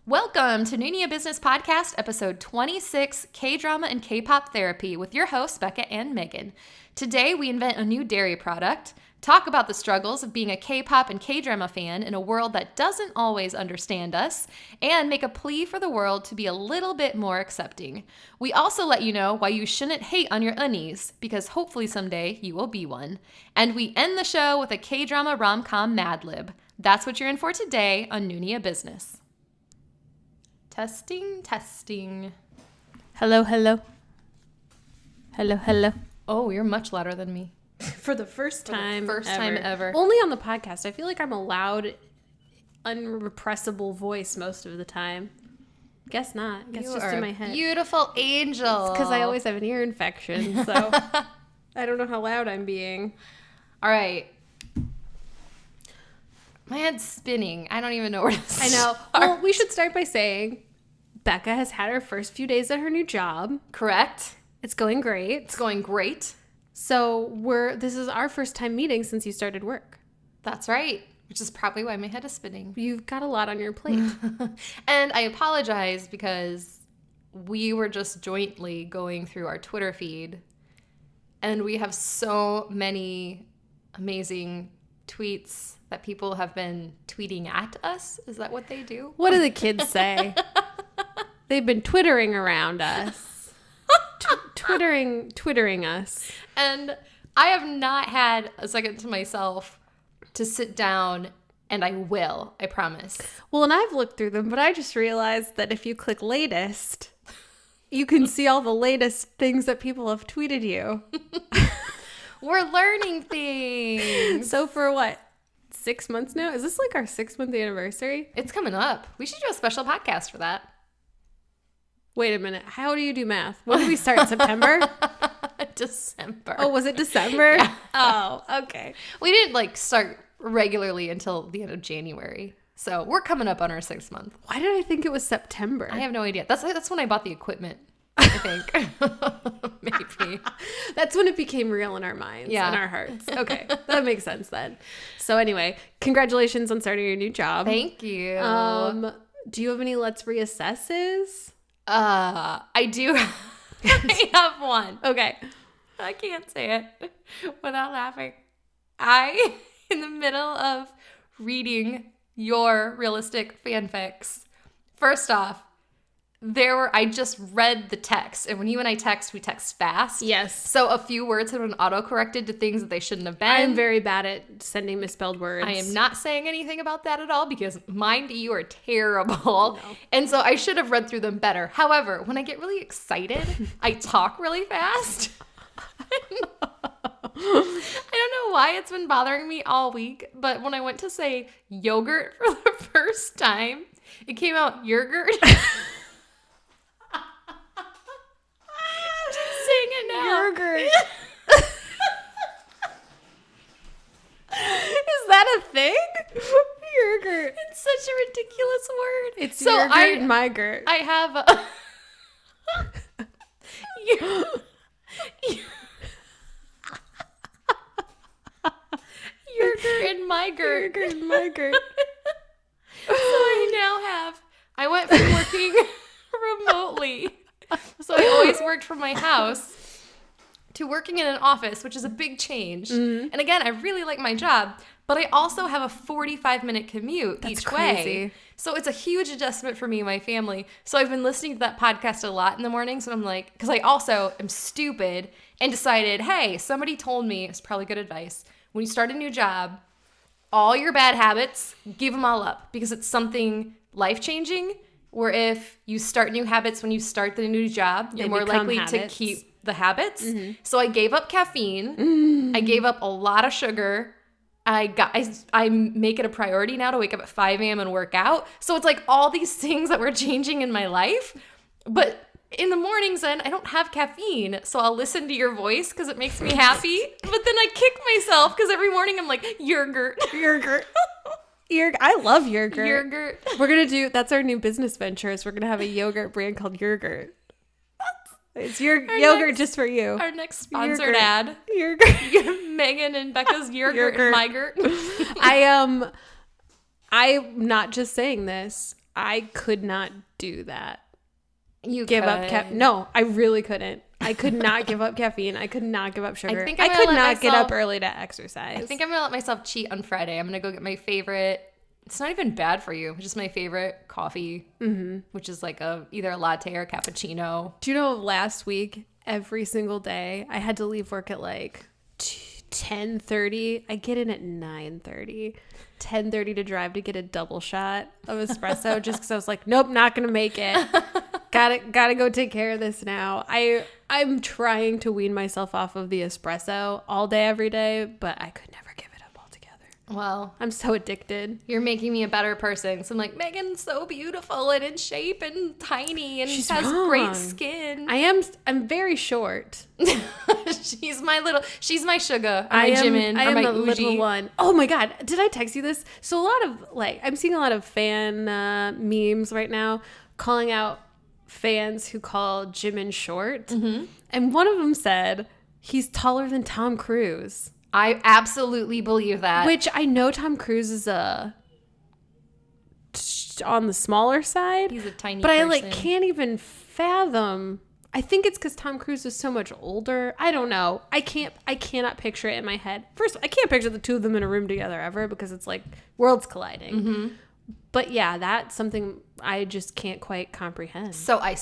Welcome to Noona Business Podcast, episode 26, KDrama and KPop Therapy, with your hosts, Becca and Megan. Today, we invent a new dairy product, talk about the struggles of being a Kpop and Kdrama fan in a world that doesn't always understand us, and make a plea for the world to be a little bit more accepting. We also let you know why you shouldn't hate on your Unnies, because hopefully someday you will be one. And we end the show with a KDrama rom-com Mad Lib. That's what you're in for today on Noona Business. Testing. Hello. Hello. Oh, you're much louder than me. For the first time ever. Only on the podcast. I feel like I'm a loud, unrepressible voice most of the time. Guess not. Guess You just are in a my head. beautiful angel. It's because I always have an ear infection, so I don't know how loud I'm being. All right. My head's spinning. I don't even know where to start. I know. Well, we should start by saying Becca has had her first few days at her new job. Correct. It's going great. It's going great. So this is our first time meeting since you started work. That's right. Which is probably why my head is spinning. You've got a lot on your plate. And I apologize because we were just jointly going through our Twitter feed, and we have so many amazing tweets that people have been tweeting at us. Is that what they do? What do the kids say? They've been twittering around us. Twittering us. And I have not had a second to myself to sit down, and I will, I promise. Well, and I've looked through them, but I just realized that if you click latest, you can see all the latest things that people have tweeted you. We're learning things. So for what? 6 months now? Is this like our 6-month anniversary? It's coming up. We should do a special podcast for that. Wait a minute. How do you do math? When did we start? September? December. Oh, was it December? Yeah. Oh, okay. We didn't start regularly until the end of January. So we're coming up on our 6th month. Why did I think it was September? I have no idea. That's when I bought the equipment, I think. Maybe. That's when it became real in our minds Yeah. and our hearts. Okay. That makes sense then. So anyway, congratulations on starting your new job. Thank you. Do you have any Let's Reassesses? I do. I have one. Okay. I can't say it without laughing. In the middle of reading your realistic fanfics, first off, I just read the text, and when you and I text, we text fast. Yes. So a few words have been auto-corrected to things that they shouldn't have been. I am very bad at sending misspelled words. I am not saying anything about that at all, because mine to you are terrible. No. And so I should have read through them better. However, when I get really excited, I talk really fast. I don't know why it's been bothering me all week, but when I went to say yogurt for the first time, it came out Yergurt. Saying it now. Yergurt. Is that a thing? Yergurt. It's such a ridiculous word. It's so Yergurt and mygurt. I have Yergurt and mygurt. Yergurt and mygurt. So I went from working remotely, so I always worked from my house, to working in an office, which is a big change. Mm-hmm. And again, I really like my job, but I also have a 45-minute commute each way. So it's a huge adjustment for me and my family. So I've been listening to that podcast a lot in the mornings, and I'm like, because I also am stupid and decided, hey, somebody told me, it's probably good advice, when you start a new job, all your bad habits, give them all up, because it's something life-changing, where if you start new habits when you start the new job, you're more likely to keep the habits. Mm-hmm. So I gave up caffeine. I gave up a lot of sugar. I make it a priority now to wake up at 5 a.m. and work out. So it's like all these things that were changing in my life. But in the mornings then, I don't have caffeine. So I'll listen to your voice because it makes me happy. But then I kick myself because every morning I'm like, Yergurt. I love Yergurt. Yergurt. That's our new business venture, is we're going to have a yogurt brand called Yergurt. It's yogurt just for you. Our next sponsored ad. Yergurt. Megan and Becca's Yergurt and mygurt. I'm not just saying this. I could not do that. You Give could. up No, I really couldn't. I could not give up caffeine. I could not give up sugar. I think I I'm could gonna not let get up myself- early to exercise. I think I'm going to let myself cheat on Friday. I'm going to go get my favorite. It's not even bad for you. It's just my favorite coffee, which is like either a latte or a cappuccino. Do you know last week, every single day, I had to leave work at like 10:30. I get in at 9:30. 10:30 to drive to get a double shot of espresso just because I was like, nope, not going to make it. Gotta go take care of this now. I'm trying to wean myself off of the espresso all day, every day, but I could never give it up altogether. Well, I'm so addicted. you're making me a better person. So I'm like, Megan's so beautiful and in shape and tiny and She's has wrong. great skin. I'm very short. she's my sugar. My Jimin. I or am my the Uji. little one. Oh my God. Did I text you this? So a lot of I'm seeing a lot of fan memes right now calling out fans who call Jimin short. Mm-hmm. And one of them said he's taller than Tom Cruise. I absolutely believe that. Which I know Tom Cruise is on the smaller side. He's a tiny but person. I can't even fathom. I think it's because Tom Cruise is so much older. I don't know. I cannot picture it in my head. First, I can't picture the two of them in a room together ever because it's like worlds colliding. Mm-hmm. But yeah, that's something I just can't quite comprehend. So I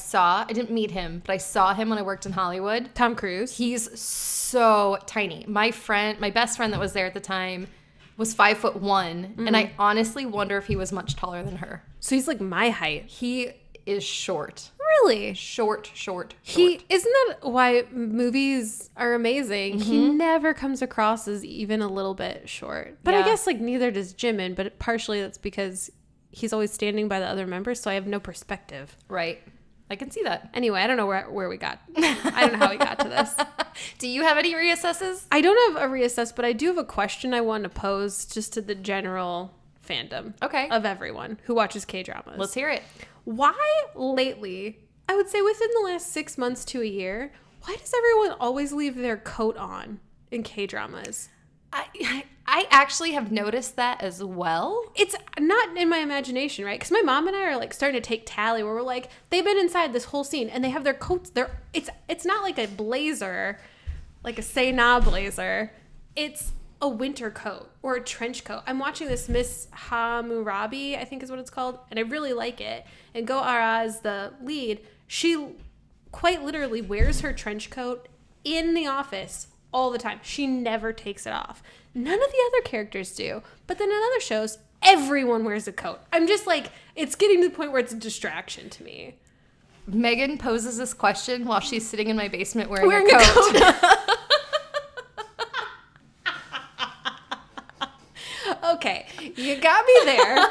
didn't meet him, but I saw him when I worked in Hollywood. Tom Cruise. He's so tiny. My best friend that was there at the time was 5'1", and I honestly wonder if he was much taller than her. So he's like my height. He is short. Really? Short. Isn't that why movies are amazing? Mm-hmm. He never comes across as even a little bit short. But I guess neither does Jimin, but partially that's because he's always standing by the other members, so I have no perspective. Right. I can see that. Anyway, I don't know where we got. I don't know how we got to this. Do you have any reassesses? I don't have a reassess, but I do have a question I want to pose just to the general fandom of everyone who watches K-dramas. Let's hear it. Why lately, I would say within the last 6 months to a year, why does everyone always leave their coat on in K-dramas? I actually have noticed that as well. It's not in my imagination, right? Because my mom and I are starting to take tally where we're like, they've been inside this whole scene and they have their coats. It's not like a blazer, like a say nah blazer. It's a winter coat or a trench coat. I'm watching this Miss Hammurabi, I think is what it's called, and I really like it. And Go Ara is the lead. She quite literally wears her trench coat in the office all the time. She never takes it off. None of the other characters do. But then in other shows, everyone wears a coat. I'm just it's getting to the point where it's a distraction to me. Megan poses this question while she's sitting in my basement wearing a coat. Okay, you got me there.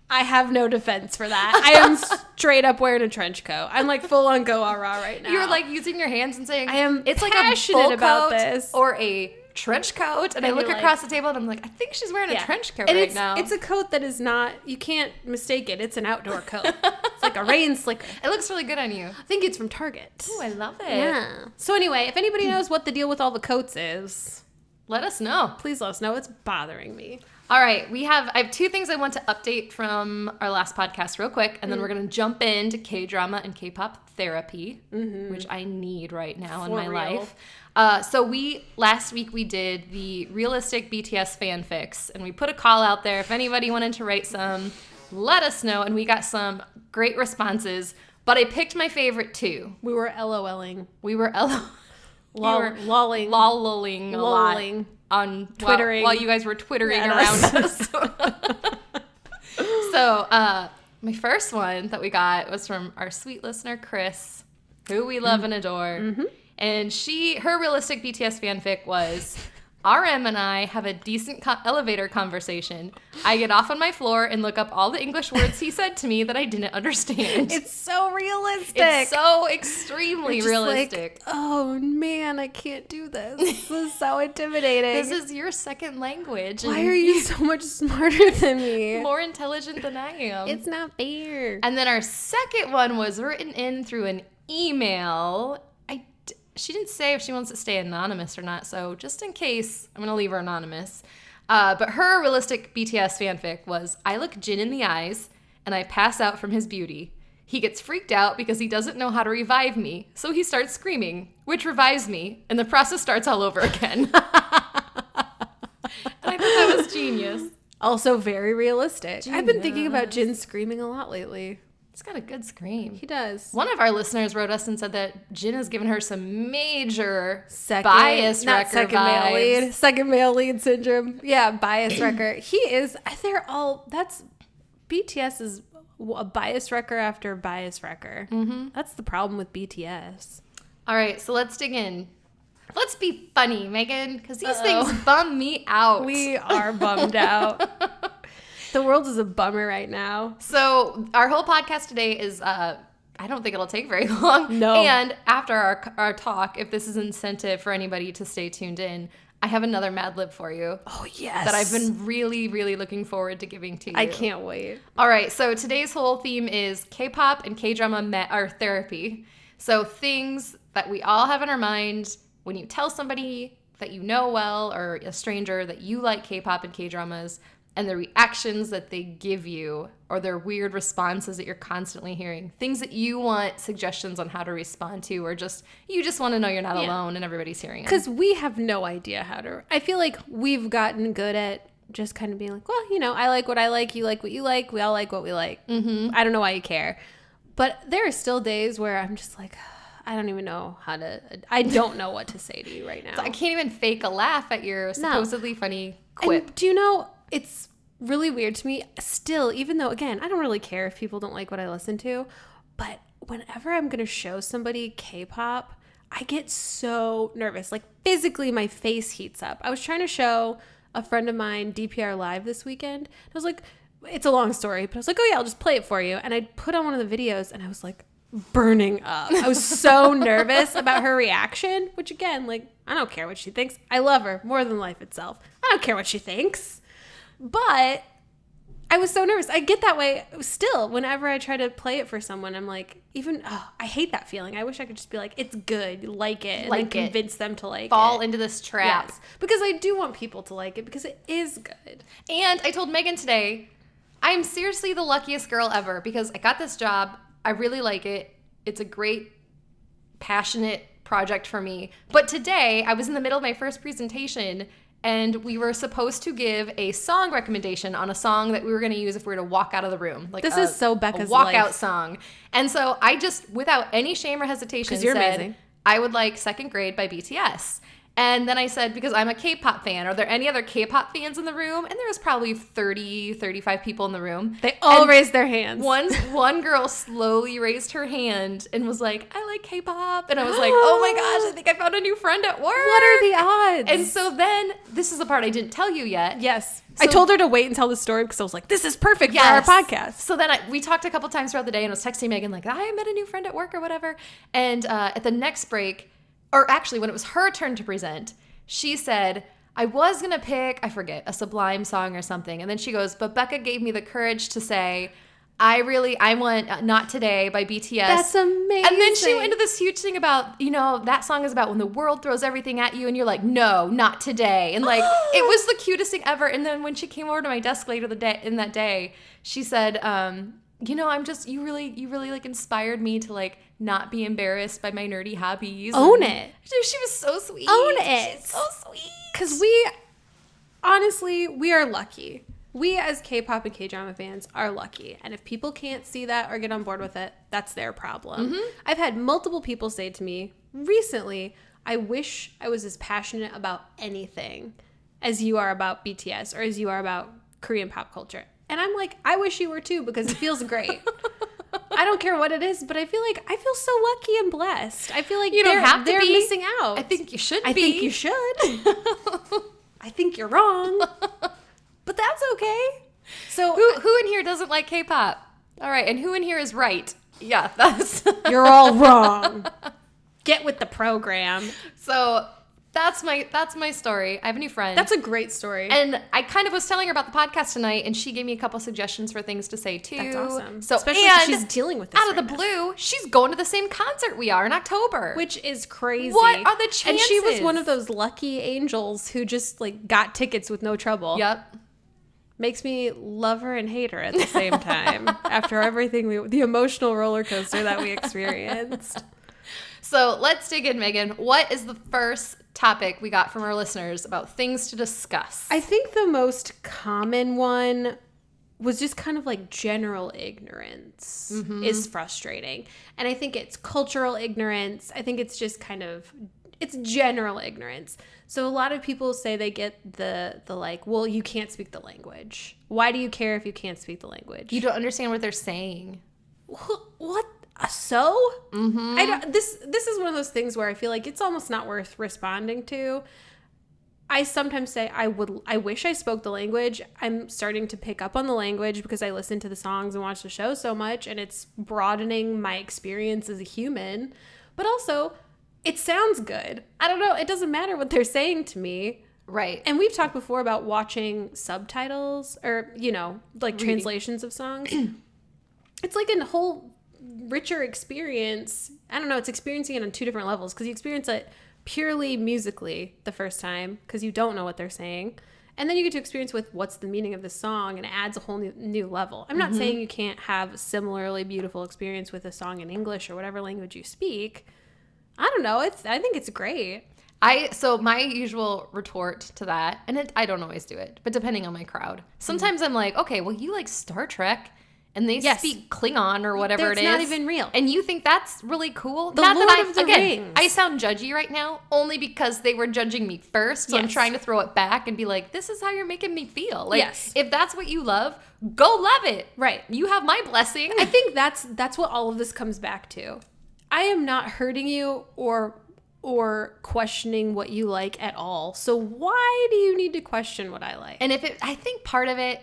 I have no defense for that. I am straight up wearing a trench coat. I'm full on Go Ara right now. You're using your hands and saying, I am it's like a passionate full about coat this. or a trench coat. And I look across the table and I'm like, I think she's wearing a trench coat right now. It's a coat that is not, you can't mistake it. It's an outdoor coat. It's like a rain slicker. It looks really good on you. I think it's from Target. Oh, I love it. Yeah. So anyway, if anybody knows what the deal with all the coats is, let us know. please let us know. It's bothering me. All right, I have two things I want to update from our last podcast real quick, and then we're going to jump into K-drama and Kpop therapy, which I need right now in my life. So last week we did the realistic BTS fan fics, and we put a call out there. If anybody wanted to write some, let us know, and we got some great responses, but I picked my favorite two. We were LOLing. We were Lolling. lolling a lot on Twittering. while you guys were twittering at around us. So my first one that we got was from our sweet listener Chris, who we love and adore. Mm-hmm. And her realistic BTS fanfic was, RM and I have a decent elevator conversation. I get off on my floor and look up all the English words he said to me that I didn't understand. It's so realistic. It's so extremely realistic. Oh man, I can't do this. This is so intimidating. This is your second language. Why are you so much smarter than me? More intelligent than I am? It's not fair. And then our second one was written in through an email. She didn't say if she wants to stay anonymous or not, so just in case, I'm going to leave her anonymous. But her realistic BTS fanfic was, I look Jin in the eyes, and I pass out from his beauty. He gets freaked out because he doesn't know how to revive me, so he starts screaming, which revives me, and the process starts all over again. And I thought that was genius. Also very realistic. Genius. I've been thinking about Jin screaming a lot lately. He's got a good scream. He does. One of our listeners wrote us and said that Jin has given her some major bias wrecker vibes. Second male lead syndrome. Yeah, bias wrecker. He is. That's BTS is a bias wrecker after bias wrecker. Mm-hmm. That's the problem with BTS. All right, so let's dig in. Let's be funny, Megan, because these things bum me out. We are bummed out. The world is a bummer right now. So our whole podcast today is, I don't think it'll take very long. No. And after our talk, if this is incentive for anybody to stay tuned in, I have another Mad Lib for you. Oh, yes. That I've been really, really looking forward to giving to you. I can't wait. All right, so today's whole theme is K-pop and K-drama therapy. So things that we all have in our mind when you tell somebody that you know well or a stranger that you like K-pop and K-dramas, and the reactions that they give you or their weird responses that you're constantly hearing. Things that you want suggestions on how to respond to, or you just want to know you're not alone and everybody's hearing it. Because we have no idea how to. I feel like we've gotten good at just kind of being like, well, I like what I like, you like what you like, we all like what we like. Mm-hmm. I don't know why you care. But there are still days where I'm just like, I don't even know I don't know what to say to you right now. So I can't even fake a laugh at your supposedly funny quip. And do you know, it's really weird to me still, even though, again, I don't really care if people don't like what I listen to, but whenever I'm going to show somebody K-pop, I get so nervous. Like, physically, my face heats up. I was trying to show a friend of mine DPR Live this weekend. I was like, it's a long story, but I was like, oh yeah, I'll just play it for you. And I put on one of the videos, and I was like, burning up. I was so nervous about her reaction, which again, like, I don't care what she thinks. I love her more than life itself. I don't care what she thinks. But I was so nervous. I get that way still whenever I try to play it for someone. I'm like, I hate that feeling. I wish I could just be like, it's good, like it, and then convince them to like Fall it. into this trap. Yes. Because I do want people to like it because it is good. And I told Megan today, I am seriously the luckiest girl ever because I got this job. I really like it. It's a great, passionate project for me. But today, I was in the middle of my first presentation, and we were supposed to give a song recommendation on a song that we were going to use if we were to walk out of the room. Like this is so Becca's a walkout life. Song. And so I just, without any shame or hesitation, said, amazing. I would like Second Grade by BTS. And then I said, because I'm a K-pop fan, are there any other K-pop fans in the room? And there was probably 30, 35 people in the room. They all raised their hands. One girl slowly raised her hand and was like, I like K-pop. And I was like, oh my gosh, I think I found a new friend at work. What are the odds? And so then, this is the part I didn't tell you yet. Yes. So, I told her to wait and tell the story because I was like, this is perfect for our podcast. So then we talked a couple times throughout the day and I was texting Megan like, I met a new friend at work or whatever. And at the next break, or actually when it was her turn to present, she said, I was going to pick, I forget, a Sublime song or something. And then she goes, but Becca gave me the courage to say, I want Not Today by BTS. That's amazing. And then she went into this huge thing about, that song is about when the world throws everything at you and you're like, no, not today. And like, it was the cutest thing ever. And then when she came over to my desk later in that day, she said, you really like inspired me to like not be embarrassed by my nerdy hobbies. Own it. She was so sweet. Own it. She's so sweet. Because we are lucky. We as K-pop and K-drama fans are lucky. And if people can't see that or get on board with it, that's their problem. Mm-hmm. I've had multiple people say to me recently, I wish I was as passionate about anything as you are about BTS or as you are about Korean pop culture. And I'm like, I wish you were too because it feels great. I don't care what it is, but I feel so lucky and blessed. I feel like they're missing out. I think you should be. I think you should. I think you're wrong. But that's okay. So who in here doesn't like K-pop? All right, and who in here is right? Yeah, that's you're all wrong. Get with the program. So that's my story. I have a new friend. That's a great story. And I kind of was telling her about the podcast tonight, and she gave me a couple suggestions for things to say too. That's awesome. So especially because she's dealing with this out of the blue. She's going to the same concert we are in October, which is crazy. What are the chances? And she was one of those lucky angels who just like got tickets with no trouble. Yep. makes me love her and hate her at the same time after everything the emotional roller coaster that we experienced. So let's dig in, Megan. What is the first topic we got from our listeners about things to discuss? I think the most common one was just kind of like general ignorance is frustrating. And I think it's cultural ignorance. I think it's just kind of, it's general ignorance. So a lot of people say they get the like, well, you can't speak the language. Why do you care if you can't speak the language? You don't understand what they're saying. What? So? I don't, this is one of those things where I feel like it's almost not worth responding to. I sometimes say I wish I spoke the language. I'm starting to pick up on the language because I listen to the songs and watch the show so much, and it's broadening my experience as a human. But also, it sounds good. I don't know. It doesn't matter what they're saying to me. Right. And we've talked before about watching subtitles or, like Reading. Translations of songs. It's like a whole richer experience. I don't know. It's experiencing it on two different levels because you experience it purely musically the first time because you don't know what they're saying. And then you get to experience with what's the meaning of the song, and it adds a whole new level. I'm not saying you can't have a similarly beautiful experience with a song in English or whatever language you speak. I don't know. I think it's great. So my usual retort to that, and I don't always do it, but depending on my crowd, sometimes I'm like, okay, well, you like Star Trek, and they speak Klingon or whatever it is. It's not even real. And you think that's really cool? The Lord of the Rings. I sound judgy right now only because they were judging me first. So I'm trying to throw it back and be like, this is how you're making me feel. Like, if that's what you love, go love it. Right. You have my blessing. I think that's what all of this comes back to. I am not hurting you or questioning what you like at all. So why do you need to question what I like? And I think part of it,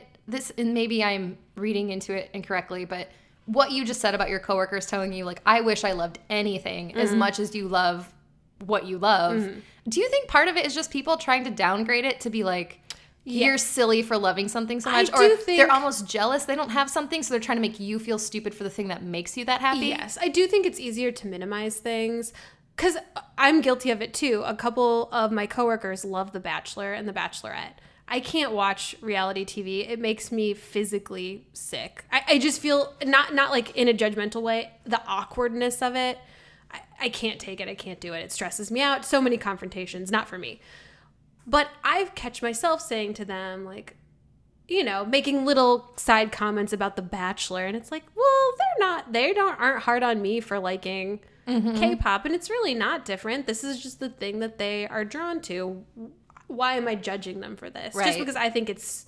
and maybe I'm reading into it incorrectly, but what you just said about your coworkers telling you, like, I wish I loved anything as much as you love what you love. Do you think part of it is just people trying to downgrade it to be like, you're silly for loving something so much? Or they're almost jealous they don't have something, so they're trying to make you feel stupid for the thing that makes you that happy? Yes, I do think it's easier to minimize things. Because I'm guilty of it too. A couple of my coworkers love The Bachelor and The Bachelorette. I can't watch reality TV. It makes me physically sick. I just feel, not like in a judgmental way, the awkwardness of it. I can't take it. I can't do it. It stresses me out. So many confrontations, not for me. But I've catch myself saying to them, like, making little side comments about The Bachelor. And it's like, well, they aren't hard on me for liking K-pop. And it's really not different. This is just the thing that they are drawn to. Why am I judging them for this? Just because I think it's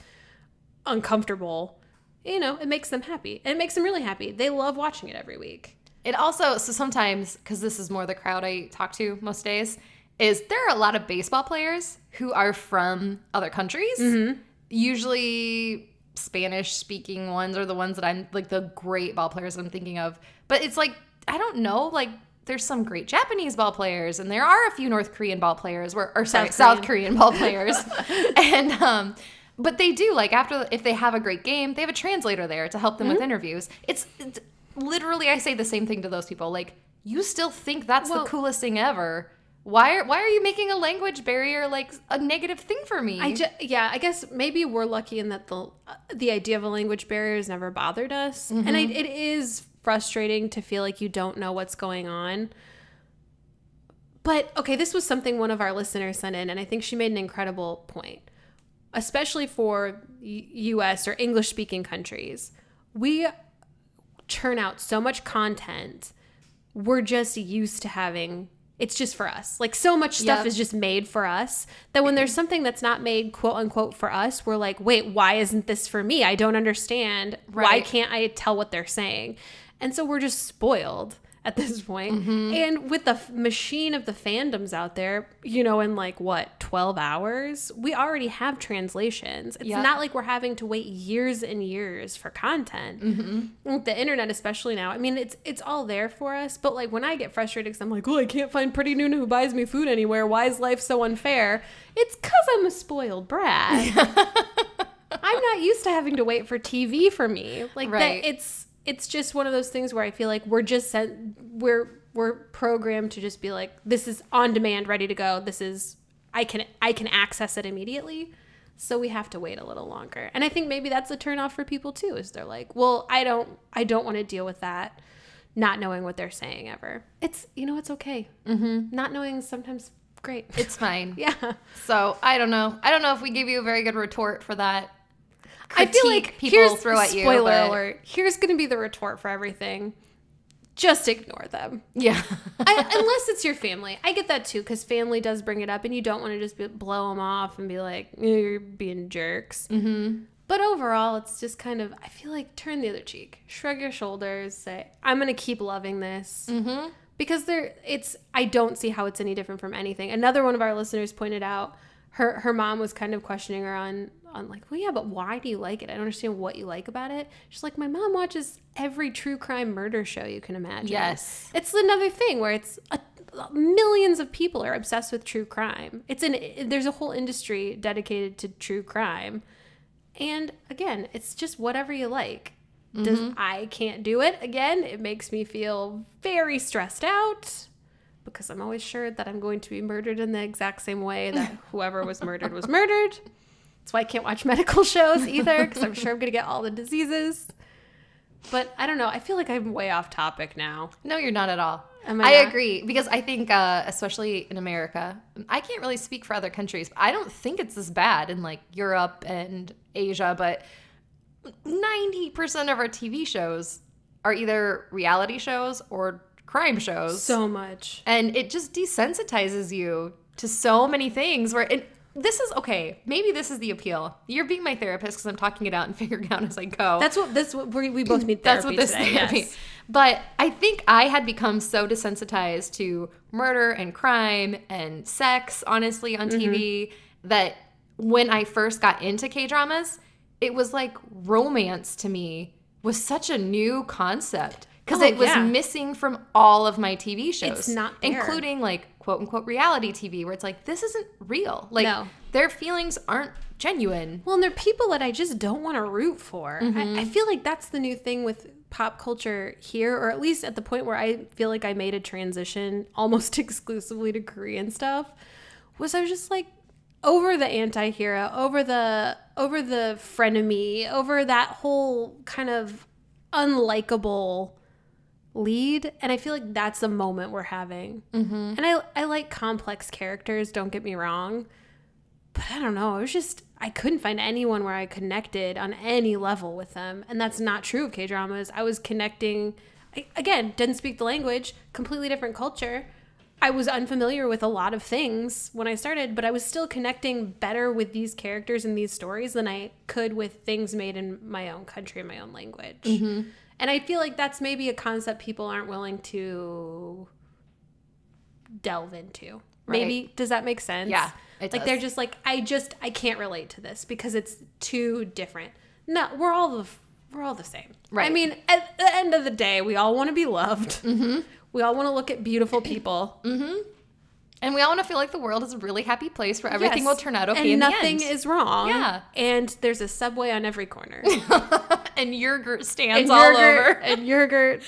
uncomfortable. It makes them happy. And it makes them really happy. They love watching it every week. It also, so sometimes, because this is more the crowd I talk to most days, is there are a lot of baseball players who are from other countries. Usually Spanish-speaking ones are the ones that I'm, like, the great ball players I'm thinking of. But it's like, I don't know, like, there's some great Japanese ball players, and there are a few North Korean ball players, South Korean ball players. And, but they do, like, if they have a great game, they have a translator there to help them with interviews. It's literally, I say the same thing to those people. Like, you still think that's the coolest thing ever. Why are you making a language barrier like a negative thing for me? I guess maybe we're lucky in that the idea of a language barrier has never bothered us. And it is frustrating to feel like you don't know what's going on. But, okay, this was something one of our listeners sent in, and I think she made an incredible point. Especially for U.S. or English-speaking countries. We churn out so much content. We're just used to having... It's just for us. Like, so much stuff is just made for us that when there's something that's not made, quote unquote, for us, we're like, wait, why isn't this for me? I don't understand. Why can't I tell what they're saying? And so we're just spoiled at this point. And with the machine of the fandoms out there, in like, 12 hours? We already have translations. It's not like we're having to wait years and years for content. With the internet, especially now, I mean, it's all there for us. But like when I get frustrated because I'm like, I can't find pretty Noona who buys me food anywhere. Why is life so unfair? It's because I'm a spoiled brat. I'm not used to having to wait for TV for me. Like that, it's just one of those things where I feel like we're just we're programmed to just be like, this is on demand, ready to go. This is I can access it immediately. So we have to wait a little longer. And I think maybe that's a turnoff for people too, is they're like, well, I don't want to deal with that, not knowing what they're saying ever. It's, it's okay. Mm-hmm. Not knowing is sometimes great. It's fine. Yeah. So I don't know if we give you a very good retort for that. I feel like people throw at you. Spoiler alert. Here's going to be the retort for everything. Just ignore them. Yeah. Unless it's your family. I get that too, because family does bring it up and you don't want to just blow them off and be like, you're being jerks. Mm-hmm. But overall, it's just kind of, I feel like turn the other cheek. Shrug your shoulders. Say, I'm going to keep loving this. Mm-hmm. Because I don't see how it's any different from anything. Another one of our listeners pointed out, her mom was kind of questioning her on like, well, yeah, but why do you like it? I don't understand what you like about it. She's like, my mom watches every true crime murder show you can imagine. Yes. It's another thing where it's millions of people are obsessed with true crime. There's a whole industry dedicated to true crime. And again, it's just whatever you like. Mm-hmm. I can't do it. Again, it makes me feel very stressed out because I'm always sure that I'm going to be murdered in the exact same way that whoever was murdered was murdered. That's why I can't watch medical shows either, because I'm sure I'm going to get all the diseases. But I don't know. I feel like I'm way off topic now. No, you're not at all. I agree, because I think, especially in America, I can't really speak for other countries, but I don't think it's as bad in like Europe and Asia, but 90% of our TV shows are either reality shows or crime shows. So much. And it just desensitizes you to so many things where this is okay. Maybe this is the appeal. You're being my therapist because I'm talking it out and figuring it out as I go. That's what we both need therapy. That's what this today. therapy. Yes. But I think I had become so desensitized to murder and crime and sex, honestly, on TV, that when I first got into K-dramas, it was like romance to me was such a new concept. Because it was missing from all of my TV shows. It's not there. Including like quote unquote reality TV, where it's like, this isn't real. Like their feelings aren't genuine. Well, and they're people that I just don't want to root for. Mm-hmm. I feel like that's the new thing with pop culture here, or at least at the point where I feel like I made a transition almost exclusively to Korean stuff, was I was just like over the anti-hero, over the frenemy, over that whole kind of unlikable lead, and I feel like that's the moment we're having. Mm-hmm. And I like complex characters, don't get me wrong, but I don't know, I couldn't find anyone where I connected on any level with them, and that's not true of K-dramas. I was connecting, again, didn't speak the language, completely different culture. I was unfamiliar with a lot of things when I started, but I was still connecting better with these characters and these stories than I could with things made in my own country and my own language. Mm-hmm. And I feel like that's maybe a concept people aren't willing to delve into. Right. Maybe. Does that make sense? Yeah, it does. They're just like, I can't relate to this because it's too different. No, we're all the same. Right. I mean, at the end of the day, we all want to be loved. Mm-hmm. We all want to look at beautiful people. Mm-hmm. And we all want to feel like the world is a really happy place where everything will turn out okay in the end. And nothing is wrong. Yeah. And there's a Subway on every corner. And Yergurt stands all over. And Yergurt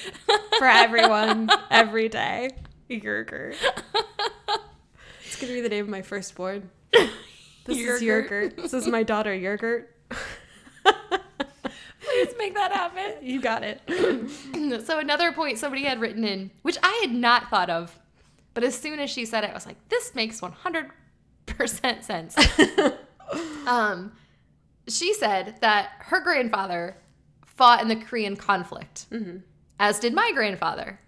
for everyone, every day. Yergurt. It's going to be the name of my firstborn. This is Yergurt. This is my daughter, Yergurt. Please make that happen. You got it. So another point somebody had written in, which I had not thought of, but as soon as she said it, I was like, this makes 100% sense. She said that her grandfather fought in the Korean conflict, as did my grandfather.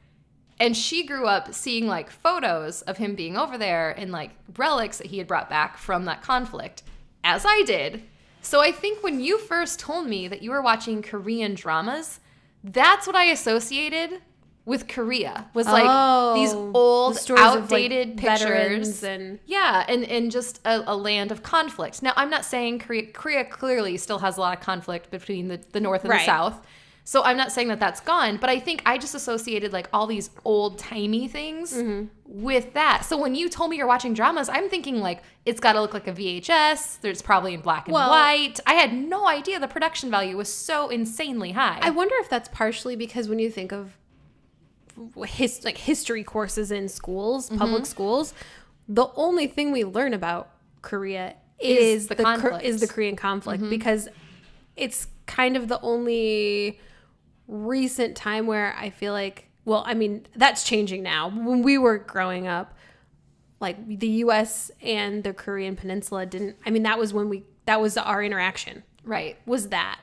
And she grew up seeing like photos of him being over there and like relics that he had brought back from that conflict, as I did. So I think when you first told me that you were watching Korean dramas, that's what I associated with Korea, was like these old, outdated of, like, pictures. And and just a land of conflict. Now, I'm not saying Korea clearly still has a lot of conflict between the North and the South. So I'm not saying that that's gone, but I think I just associated like all these old-timey things with that. So when you told me you're watching dramas, I'm thinking like it's got to look like a VHS. There's probably in black and white. I had no idea the production value was so insanely high. I wonder if that's partially because when you think of history courses in schools, public schools, the only thing we learn about Korea is the conflict. is the Korean conflict, because it's kind of the only recent time where I feel like, well, I mean, that's changing now. When we were growing up, like the US and the Korean peninsula didn't, I mean, that was our interaction. Right. Was that.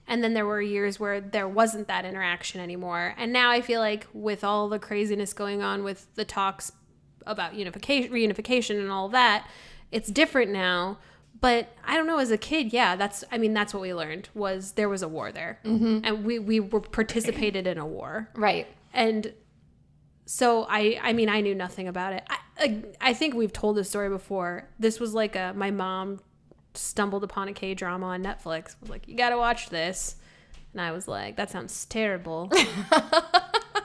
And then there were years where there wasn't that interaction anymore. And now I feel like with all the craziness going on with the talks about reunification and all that, it's different now. But I don't know, as a kid, yeah, that's what we learned, was there was a war there. And we were participated in a war. Right. And so I mean, I knew nothing about it. I think we've told this story before. This was like my mom stumbled upon a K-drama on Netflix, was like, you gotta watch this. And I was like, that sounds terrible.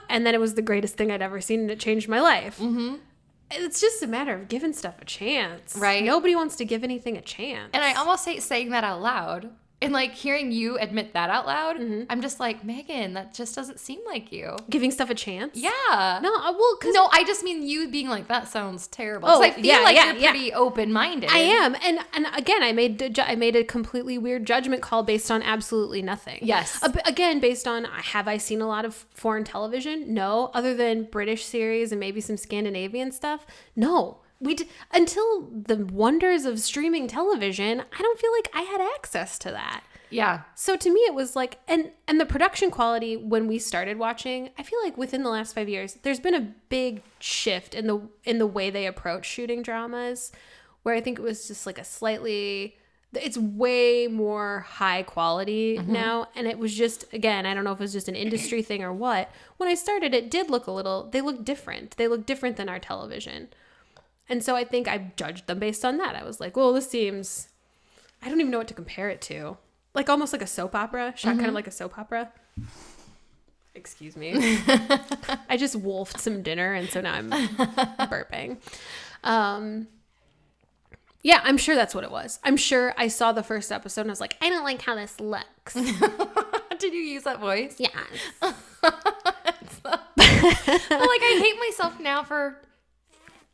And then it was the greatest thing I'd ever seen, and it changed my life. It's just a matter of giving stuff a chance. Right. Nobody wants to give anything a chance. And I almost hate saying that out loud. And like hearing you admit that out loud, I'm just like, Megan, that just doesn't seem like you. Giving stuff a chance? Yeah. No, well, because... No, I just mean you being like, that sounds terrible. Because I feel like you're pretty open-minded. I am. And again, I made a completely weird judgment call based on absolutely nothing. Yes. Again, based on, have I seen a lot of foreign television? No. Other than British series and maybe some Scandinavian stuff? No. Until the wonders of streaming television, I don't feel like I had access to that. Yeah. So to me, it was like, and the production quality when we started watching, I feel like within the last 5 years, there's been a big shift in the way they approach shooting dramas, where I think it was just like it's way more high quality now. And it was just, again, I don't know if it was just an industry thing or what. When I started, it did look they looked different. They looked different than our television. And so I think I judged them based on that. I was like, well, this seems, I don't even know what to compare it to. Like almost like a soap opera, shot kind of like a soap opera. Excuse me. I just wolfed some dinner, and so now I'm burping. Yeah, I'm sure that's what it was. I'm sure I saw the first episode and I was like, I don't like how this looks. Did you use that voice? Yes. Well, like I hate myself now for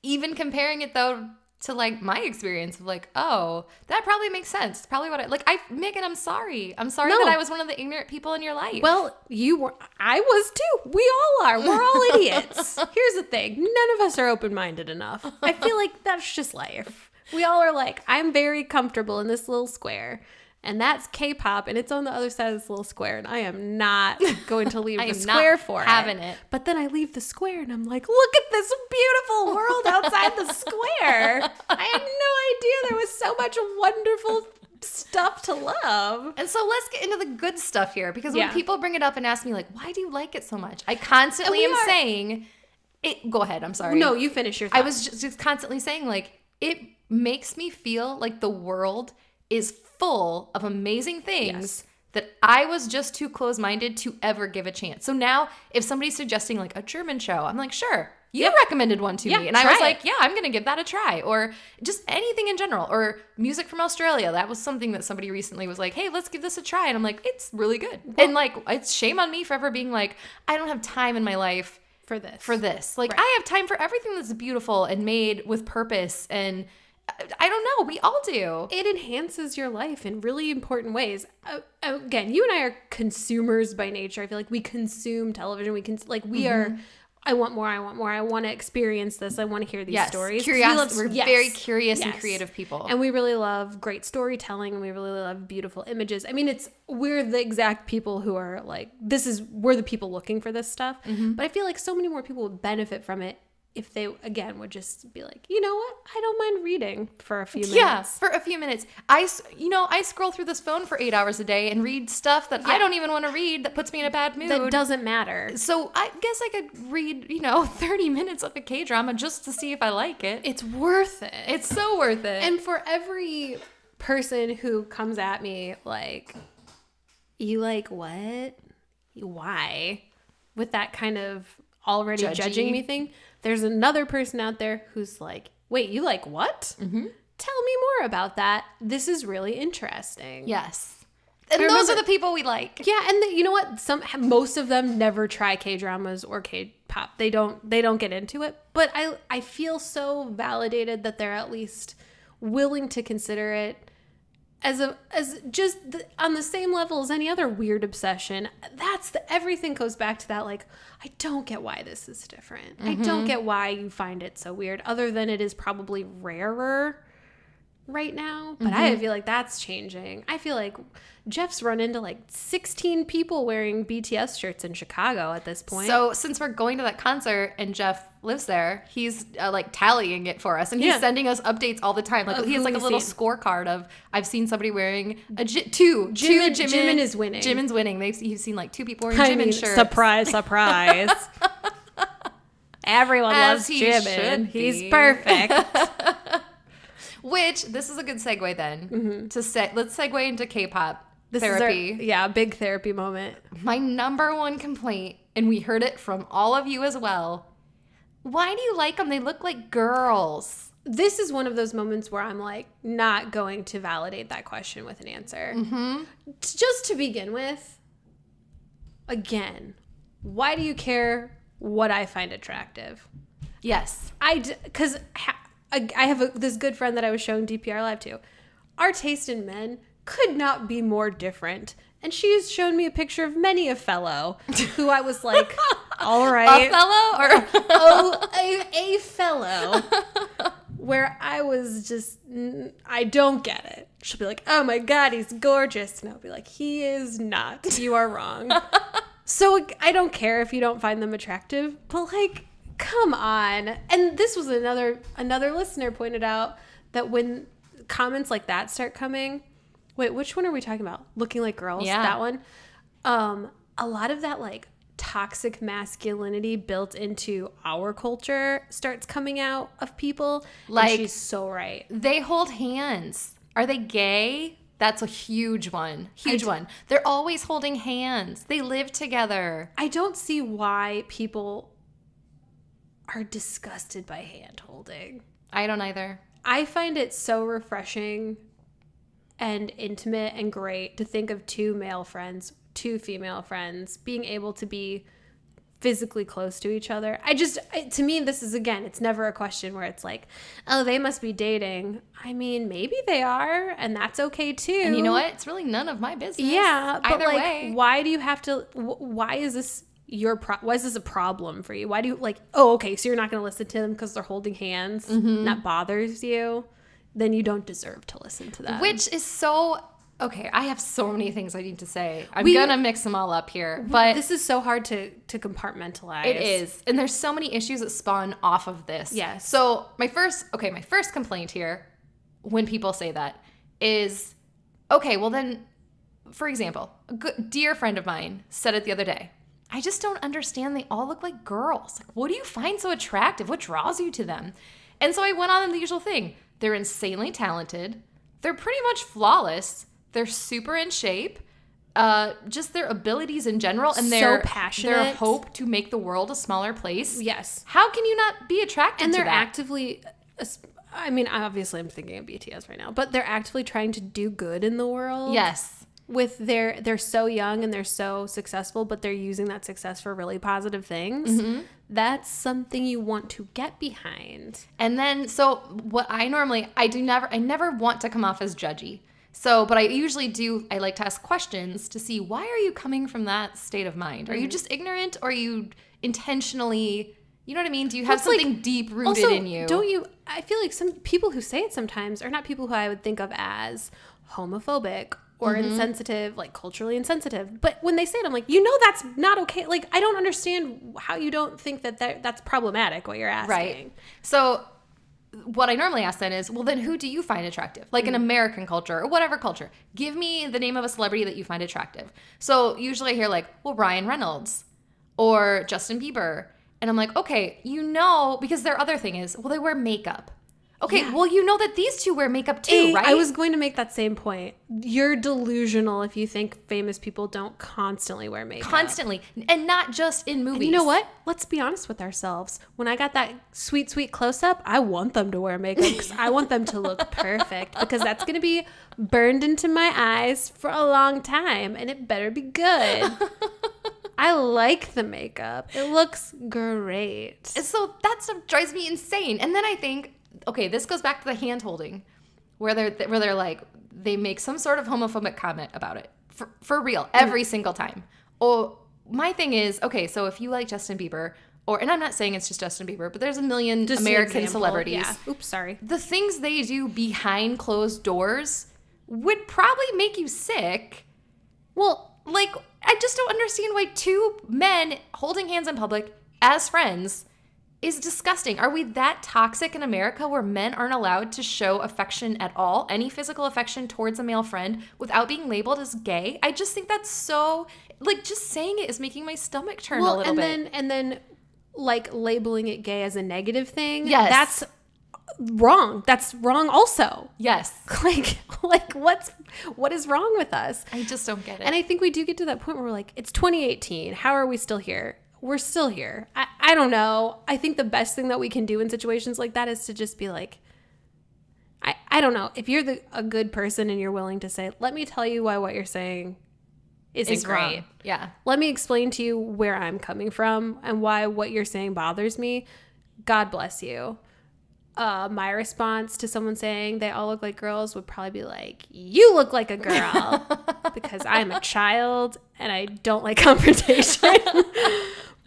even comparing it though to like my experience of like, oh, that probably makes sense. It's probably what Megan, I'm sorry. I'm sorry that I was one of the ignorant people in your life. Well, I was too. We all are. We're all idiots. Here's the thing. None of us are open-minded enough. I feel like that's just life. We all are like, I'm very comfortable in this little square. And that's K-pop, and it's on the other side of this little square, and I am not going to leave the square for it. Having it. But then I leave the square, and I'm like, look at this beautiful world outside the square. I had no idea there was so much wonderful stuff to love. And so let's get into the good stuff here, because when people bring it up and ask me, like, why do you like it so much? I constantly am saying, go ahead, I'm sorry. No, you finish your thought. I was just constantly saying, like, it makes me feel like the world is full of amazing things that I was just too close-minded to ever give a chance. So now if somebody's suggesting like a German show, I'm like, sure, you recommended one to me. And I was like, yeah, I'm going to give that a try. Or just anything in general. Or music from Australia. That was something that somebody recently was like, hey, let's give this a try. And I'm like, it's really good. Well, and like, it's shame on me for ever being like, I don't have time in my life for this. Like, I have time for everything that's beautiful and made with purpose, and I don't know. We all do. It enhances your life in really important ways. Again, you and I are consumers by nature. I feel like we consume television. We are. I want more. I want to experience this. I want to hear these stories. We're very curious and creative people. And we really love great storytelling, and we really love beautiful images. I mean, we're the exact people who are like, we're the people looking for this stuff. But I feel like so many more people would benefit from it if they, again, would just be like, you know what? I don't mind reading for a few minutes. Yeah, for a few minutes. I scroll through this phone for 8 hours a day and read stuff that I don't even want to read, that puts me in a bad mood. That doesn't matter. So I guess I could read, 30 minutes of a K-drama just to see if I like it. It's worth it. It's so worth it. And for every person who comes at me like, you like what? Why? With that kind of already judging me thing, there's another person out there who's like, wait, you like what? Tell me more about that. This is really interesting. Yes. And those are the people we like. Yeah, and you know what? Most of them never try K-dramas or K-pop. They don't get into it. But I feel so validated that they're at least willing to consider it on the same level as any other weird obsession. Everything goes back to that, like, I don't get why this is different. I don't get why you find it so weird, other than it is probably rarer right now. But I feel like that's changing. I feel like Jeff's run into like 16 people wearing BTS shirts in Chicago at this point. So since we're going to that concert and Jeff lives there, he's like tallying it for us, and he's sending us updates all the time. Like he has like a little scorecard of, I've seen somebody wearing Jimin is winning. Jimin's winning. He's seen like 2 people wearing Jimin shirts. Surprise, surprise. Everyone loves Jimin. He's perfect. Which, this is a good segue then let's segue into K-pop therapy. A big therapy moment. My number one complaint, and we heard it from all of you as well. Why do you like them? They look like girls. This is one of those moments where I'm like not going to validate that question with an answer. Just to begin with, again, why do you care what I find attractive? Yes. Because I have this good friend that I was showing DPR Live to. Our taste in men could not be more different. And she has shown me a picture of many a fellow who I was like, all right. A fellow? A fellow. Where I was just, I don't get it. She'll be like, oh my God, he's gorgeous. And I'll be like, he is not. You are wrong. So I don't care if you don't find them attractive. But like, come on. And this was another listener pointed out that when comments like that start coming, wait, which one are we talking about? Looking like girls? Yeah. That one? A lot of that like toxic masculinity built into our culture starts coming out of people. Like, and she's so right. They hold hands. Are they gay? That's a huge one. Huge one. They're always holding hands. They live together. I don't see why people are disgusted by hand holding. I don't either. I find it so refreshing and intimate and great to think of 2 male friends, 2 female friends being able to be physically close to each other. To me, this is, again, it's never a question where it's like, oh, they must be dating. I mean, maybe they are, and that's okay too. And you know what? It's really none of my business. Yeah, but either like, way. why do you have to? Why is this why is this a problem for you? Why do you like? Oh, okay, so you're not going to listen to them because they're holding hands. That bothers you. Then you don't deserve to listen to them. Which is so... Okay, I have so many things I need to say. I'm going to mix them all up here. But this is so hard to compartmentalize. It is. And there's so many issues that spawn off of this. Yes. So my first complaint here, when people say that, is, okay, well then, for example, a good dear friend of mine said it the other day. I just don't understand. They all look like girls. Like, what do you find so attractive? What draws you to them? And so I went on the usual thing. They're insanely talented. They're pretty much flawless. They're super in shape. Just their abilities in general and so passionate. Their hope to make the world a smaller place. Yes. How can you not be attracted to that? And they're actively... I mean, obviously I'm thinking of BTS right now, but they're actively trying to do good in the world. Yes. With they're so young and they're so successful, but they're using that success for really positive things. That's something you want to get behind. And then, so what I never want to come off as judgy. So, but I usually do, I like to ask questions to see, why are you coming from that state of mind? Are you just ignorant, or are you intentionally, you know what I mean? Do you have something deep rooted in you? Don't you, I feel like some people who say it sometimes are not people who I would think of as homophobic or insensitive, like culturally insensitive. But when they say it, I'm like, that's not okay. Like, I don't understand how you don't think that's problematic, what you're asking. Right. So what I normally ask then is, well, then who do you find attractive? Like in American culture or whatever culture. Give me the name of a celebrity that you find attractive. So usually I hear like, well, Ryan Reynolds or Justin Bieber. And I'm like, okay, because their other thing is, well, they wear makeup. Okay, well, you know that these two wear makeup too, right? I was going to make that same point. You're delusional if you think famous people don't constantly wear makeup. Constantly. And not just in movies. And you know what? Let's be honest with ourselves. When I got that sweet, sweet close-up, I want them to wear makeup because I want them to look perfect, because that's going to be burned into my eyes for a long time, and it better be good. I like the makeup. It looks great. So that stuff drives me insane. And then I think, okay, this goes back to the hand holding. where they're like, they make some sort of homophobic comment about it. For real, every single time. Oh, my thing is, okay, so if you like Justin Bieber, and I'm not saying it's just Justin Bieber, but there's a million Just American celebrities. Yeah. Oops, sorry. The things they do behind closed doors would probably make you sick. Well, like, I just don't understand why two men holding hands in public as friends is disgusting. Are we that toxic in America where men aren't allowed to show affection at all, any physical affection towards a male friend without being labeled as gay? I just think that's so, like, just saying it is making my stomach turn a little bit. And then like labeling it gay as a negative thing. Yes. That's wrong. That's wrong also. Yes. Like what is wrong with us? I just don't get it. And I think we do get to that point where we're like, it's 2018. How are we still here? We're still here. I don't know. I think the best thing that we can do in situations like that is to just be like, I don't know. If you're a good person and you're willing to say, let me tell you why what you're saying isn't great. wrong. Yeah. Let me explain to you where I'm coming from and why what you're saying bothers me. God bless you. My response to someone saying they all look like girls would probably be like, you look like a girl because I'm a child and I don't like confrontation.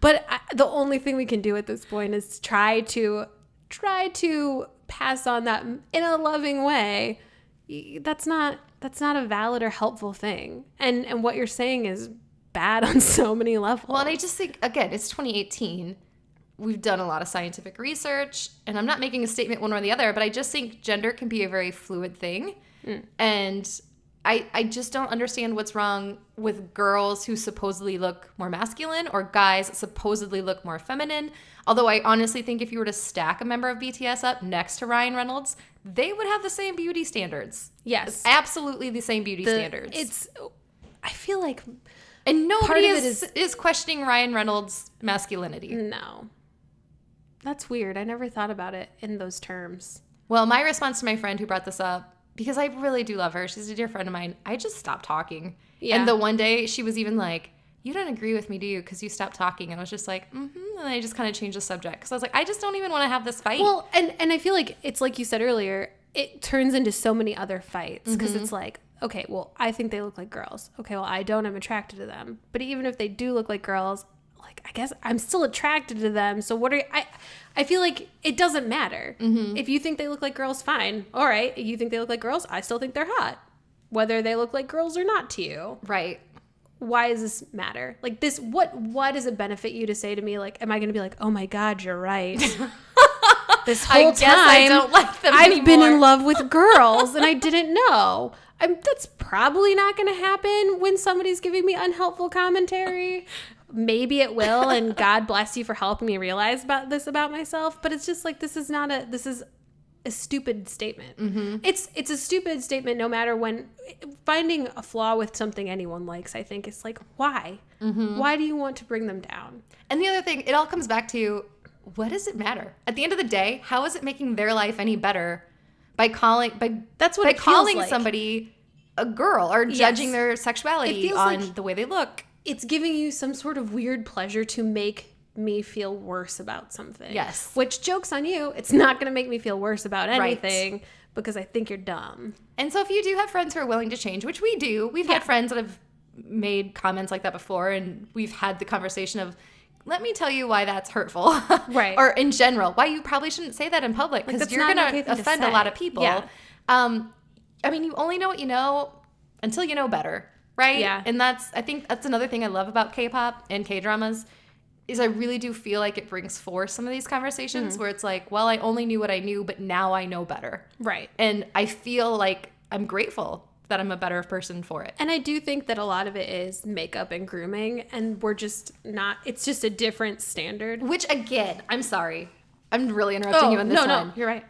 But the only thing we can do at this point is try to pass on that in a loving way. That's not a valid or helpful thing. And what you're saying is bad on so many levels. Well, and I just think, again, it's 2018. We've done a lot of scientific research, and I'm not making a statement one or the other, but I just think gender can be a very fluid thing. And I just don't understand what's wrong with girls who supposedly look more masculine or guys that supposedly look more feminine. Although I honestly think if you were to stack a member of BTS up next to Ryan Reynolds, they would have the same beauty standards. Yes. Absolutely the same beauty standards. I feel like... And nobody is questioning Ryan Reynolds' masculinity. No. That's weird. I never thought about it in those terms. Well, my response to my friend who brought this up, because I really do love her, she's a dear friend of mine, I just stopped talking. Yeah. And the one day she was even like, you don't agree with me, do you? Because you stopped talking. And I was just like, And I just kind of changed the subject. Because I was like, I just don't even want to have this fight. Well, and I feel like it's like you said earlier, it turns into so many other fights. Because it's like, okay, well, I think they look like girls. Okay, well, I don't. I'm attracted to them. But even if they do look like girls, like, I guess I'm still attracted to them. So what are I feel like it doesn't matter. If you think they look like girls, fine. All right. If you think they look like girls, I still think they're hot. Whether they look like girls or not to you. Right. Why does this matter? Like this, what does it benefit you to say to me? Like, am I going to be like, oh my God, you're right. This whole time I don't like them I've anymore. been in love with girls and I didn't know. That's probably not going to happen when somebody's giving me unhelpful commentary. Maybe it will, and God bless you for helping me realize about myself. But it's just like, this is a stupid statement. It's a stupid statement no matter when. Finding a flaw with something anyone likes, I think, is like, why? Why do you want to bring them down? And the other thing, it all comes back to, what does it matter? At the end of the day, how is it making their life any better by calling somebody a girl or judging their sexuality on like the way they look? It's giving you some sort of weird pleasure to make me feel worse about something. Yes. Which, joke's on you, it's not going to make me feel worse about anything because I think you're dumb. And so if you do have friends who are willing to change, which we do, we've had friends that have made comments like that before, and we've had the conversation of, let me tell you why that's hurtful. Right. Or in general, why you probably shouldn't say that in public, because you're going to offend a lot of people. Yeah. I mean, you only know what you know until you know better. Right? Yeah. And I think that's another thing I love about K-pop and K-dramas is I really do feel like it brings forth some of these conversations where it's like, well, I only knew what I knew, but now I know better. Right. And I feel like I'm grateful that I'm a better person for it. And I do think that a lot of it is makeup and grooming, and we're just not, it's just a different standard. Which, again, I'm sorry. I'm really interrupting you on this one. No, you're right.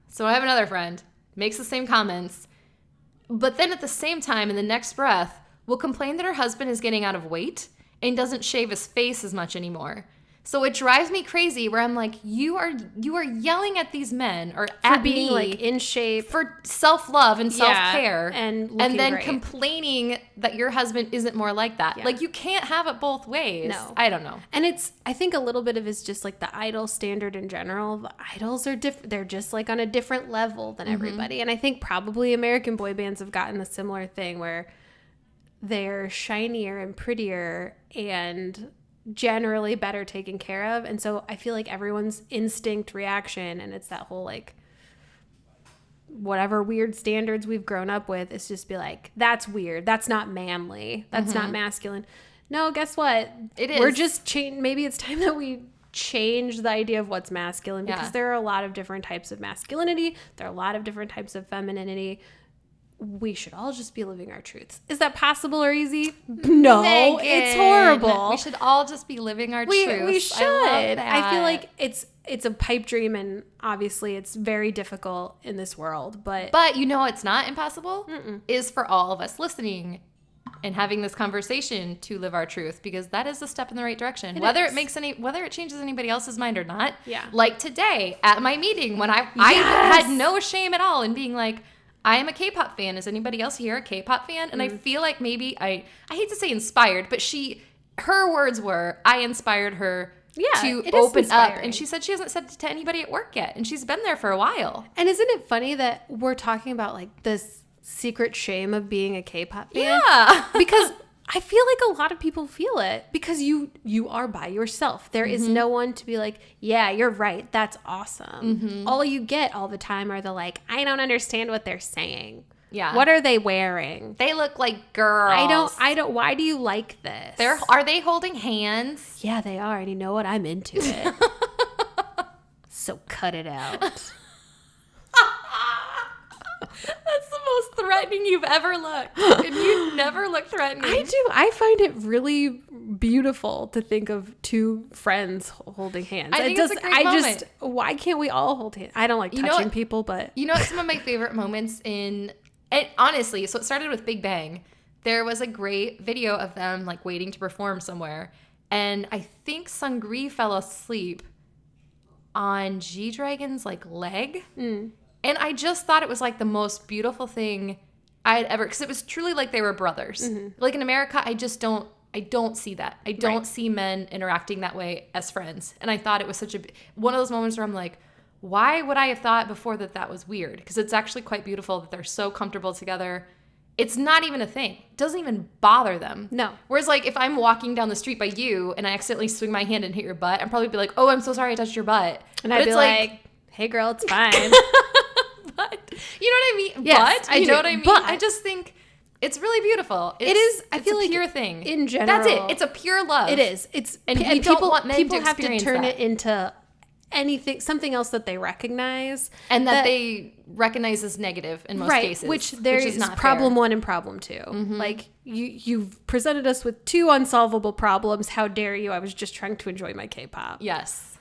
So I have another friend, makes the same comments, but then at the same time, in the next breath, will complain that her husband is getting out of weight and doesn't shave his face as much anymore. So it drives me crazy where I'm like, you are yelling at these men or For at being me like in shape. for self-love and self-care and looking then great. complaining that your husband isn't more like that. Yeah. Like, you can't have it both ways. No. I don't know. And I think a little bit of it's just like the idol standard in general. The idols are different. They're just like on a different level than everybody. And I think probably American boy bands have gotten a similar thing where they're shinier and prettier and generally better taken care of. And so I feel like everyone's instinct reaction, and it's that whole like whatever weird standards we've grown up with, is just be like, that's weird, that's not manly, that's not masculine. No, guess what, It is. We're just maybe it's time that we change the idea of what's masculine, because there are a lot of different types of masculinity, there are a lot of different types of femininity. We should all just be living our truths. Is that possible or easy? No, Megan, it's horrible. We should all just be living our truths. We should. I love that. I feel like it's a pipe dream, and obviously it's very difficult in this world. But you know what's not impossible is for all of us listening and having this conversation to live our truth, because that is a step in the right direction. Whether it changes anybody else's mind or not. Yeah. Like today at my meeting when I had no shame at all in being like, I am a K-pop fan. Is anybody else here a K-pop fan? And I feel like maybe I hate to say inspired, but her words were, I inspired her to open up. And she said she hasn't said it to anybody at work yet. And she's been there for a while. And isn't it funny that we're talking about like this secret shame of being a K-pop fan? Yeah. Because I feel like a lot of people feel it, because you are by yourself. There is no one to be like, yeah, you're right, that's awesome. All you get all the time are the like, I don't understand what they're saying. Yeah. What are they wearing? They look like girls. I don't, why do you like this? Are they holding hands? Yeah, they are. And you know what? I'm into it. So cut it out. That's the most threatening you've ever looked. And you never look threatening. I do. I find it really beautiful to think of two friends holding hands. I think it's a great moment. Why can't we all hold hands? I don't like touching people, but... You know what some of my favorite moments and honestly, so it started with Big Bang. There was a great video of them like waiting to perform somewhere. And I think Sungri fell asleep on G-Dragon's like leg. And I just thought it was like the most beautiful thing I had ever, because it was truly like they were brothers. Like in America, I don't see that. I don't see men interacting that way as friends. And I thought it was such one of those moments where I'm like, why would I have thought before that was weird? Because it's actually quite beautiful that they're so comfortable together. It's not even a thing. It doesn't even bother them. No. Whereas like if I'm walking down the street by you and I accidentally swing my hand and hit your butt, I'd probably be like, oh, I'm so sorry I touched your butt. And I'd be like, hey girl, it's fine. But you know what I mean? Yes, but you know what I mean? But I just think it's really beautiful. It is. I feel it's like a pure thing. In general, that's it. It's a pure love. It is. It's and we don't want men people to have to experience turn that. it into something else that they recognize, and that they recognize as negative in most cases. Which there is not problem fair. 1 and problem 2. Like you've presented us with 2 unsolvable problems. How dare you? I was just trying to enjoy my K-pop. Yes.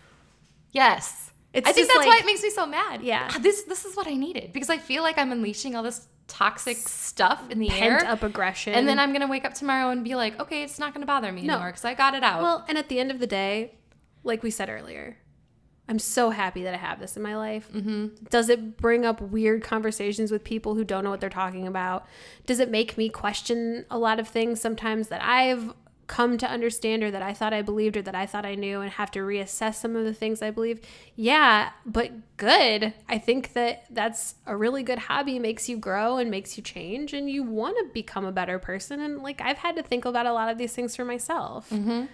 It's I think just that's why it makes me so mad. Yeah. This is what I needed, because I feel like I'm unleashing all this toxic stuff in the air. Pent up aggression. And then I'm going to wake up tomorrow and be like, okay, it's not going to bother me anymore because I got it out. Well, and at the end of the day, like we said earlier, I'm so happy that I have this in my life. Does it bring up weird conversations with people who don't know what they're talking about? Does it make me question a lot of things sometimes that I've come to understand, or that I thought I believed, or that I thought I knew, and have to reassess some of the things I believe? Yeah, but good. I think that's a really good hobby. Makes you grow and makes you change, and you want to become a better person. And like, I've had to think about a lot of these things for myself. I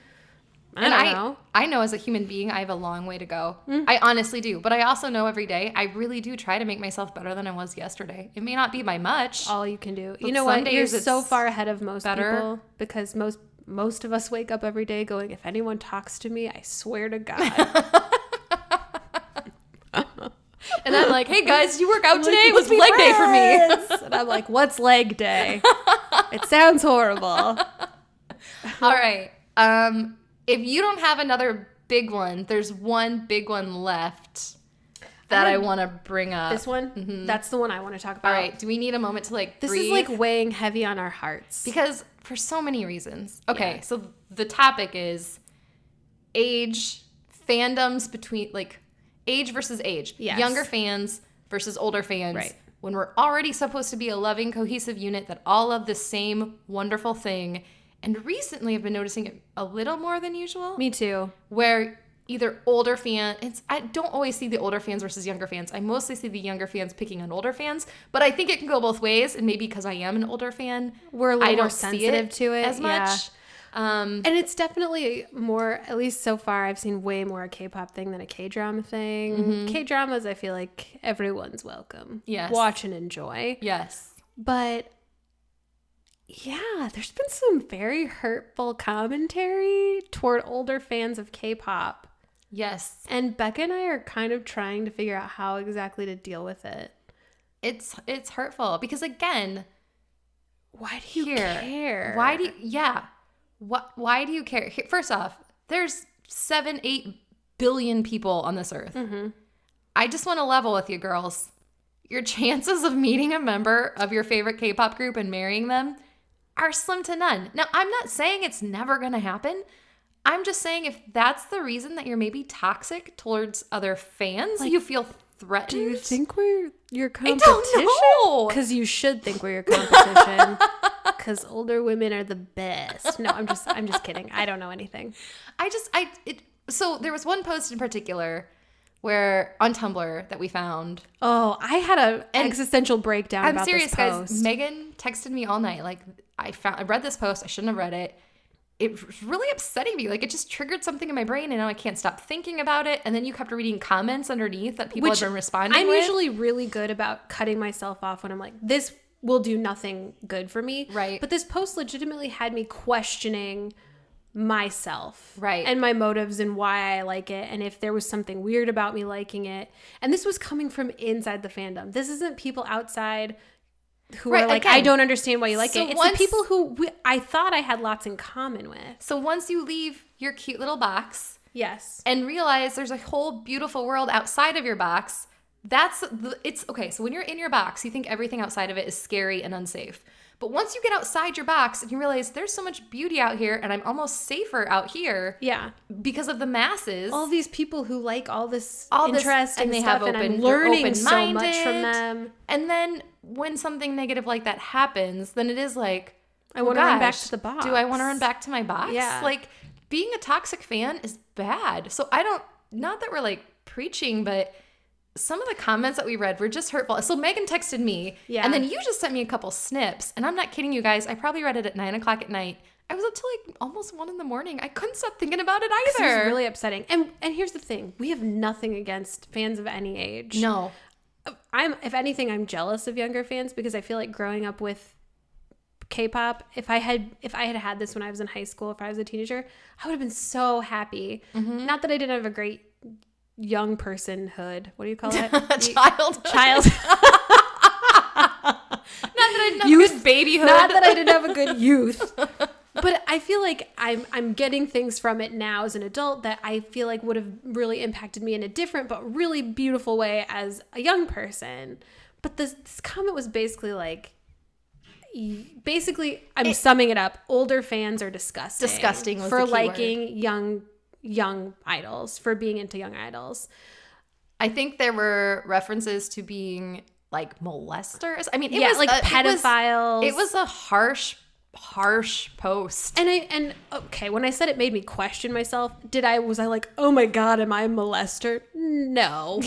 don't know. I know as a human being, I have a long way to go. I honestly do. But I also know every day, I really do try to make myself better than I was yesterday. It may not be by much. All you can do. But You know what? You're days so it's far ahead of most better. people, because most of us wake up every day going, if anyone talks to me, I swear to God. And I'm like, hey guys, did you work out today? It was Let's be leg day for me. friends. And I'm like, what's leg day? It sounds horrible. All right. If you don't have another big one, there's one big one left that I want to bring up. This one? That's the one I want to talk about. All right. Do we need a moment to like This breathe? is like weighing heavy on our hearts. Because for so many reasons. Okay. So the topic is age fandoms between, like, age versus age. Yes. Younger fans versus older fans. Right. When we're already supposed to be a loving, cohesive unit that all love the same wonderful thing. And recently I've been noticing it a little more than usual. Me too. Where either older fans, I don't always see the older fans versus younger fans. I mostly see the younger fans picking on older fans. But I think it can go both ways. And maybe because I am an older fan, We're a little I more don't see sensitive to it as much. And it's definitely more, at least so far, I've seen way more a K-pop thing than a K-drama thing. K-dramas, I feel like everyone's welcome. Yes. Watch and enjoy. Yes. But yeah, there's been some very hurtful commentary toward older fans of K-pop. Yes. And Becca and I are kind of trying to figure out how exactly to deal with it. It's hurtful because, again, Why do you care? Why do you, yeah. Why do you care? First off, there's 7-8 billion people on this earth. I just want to level with you girls. Your chances of meeting a member of your favorite K-pop group and marrying them are slim to none. Now, I'm not saying it's never going to happen. I'm just saying if that's the reason that you're maybe toxic towards other fans, you feel threatened. Do you think we're your competition? I don't know. Because you should think we're your competition. Because older women are the best. No, I'm just kidding. I don't know anything. So there was one post in particular where on Tumblr that we found. Oh, I had an existential breakdown about serious, this post. guys. Megan texted me all night. Like, I read this post. I shouldn't have read it. It was really upsetting me. Like, it just triggered something in my brain, and now I can't stop thinking about it. And then you kept reading comments underneath that people had been responding I'm with. usually really good about cutting myself off when I'm like, this will do nothing good for me. Right. But this post legitimately had me questioning myself. Right. And my motives and why I like it. And if there was something weird about me liking it. And this was coming from inside the fandom. This isn't people outside who are like, again, I don't understand why you like it. It's the people who I thought I had lots in common with. So once you leave your cute little box. Yes. And realize there's a whole beautiful world outside of your box. It's okay. So when you're in your box, you think everything outside of it is scary and unsafe. But once you get outside your box and you realize there's so much beauty out here and I'm almost safer out here. Yeah. Because of the masses. All these people who like all this interest and they stuff, have and I'm they're learning so open-minded. much from them. And then when something negative like that happens, then it is like, I want to run back to the box. Do I want to run back to my box? Yeah. Like, being a toxic fan is bad. So not that we're like preaching, but some of the comments that we read were just hurtful. So Megan texted me, and then you just sent me a couple snips, and I'm not kidding you guys. I probably read it at 9:00 at night. I was up till like almost 1 a.m. I couldn't stop thinking about it either. It was really upsetting. And here's the thing: we have nothing against fans of any age. No, if anything, I'm jealous of younger fans because I feel like growing up with K-pop, if I had this when I was in high school, if I was a teenager, I would have been so happy. Not that I didn't have a great young personhood. What do you call it? Child. Not that I didn't have a good babyhood. Not that I didn't have a good youth. But I feel like I'm getting things from it now as an adult that I feel like would have really impacted me in a different but really beautiful way as a young person. But this comment was basically like, I'm summing it up. Older fans are disgusting. Disgusting was for the key liking young idols, for being into young idols. I think there were references to being like molesters. I mean, it was like pedophiles. It was a harsh post. And okay, when I said it made me question myself, was I like, oh my God, am I a molester? No.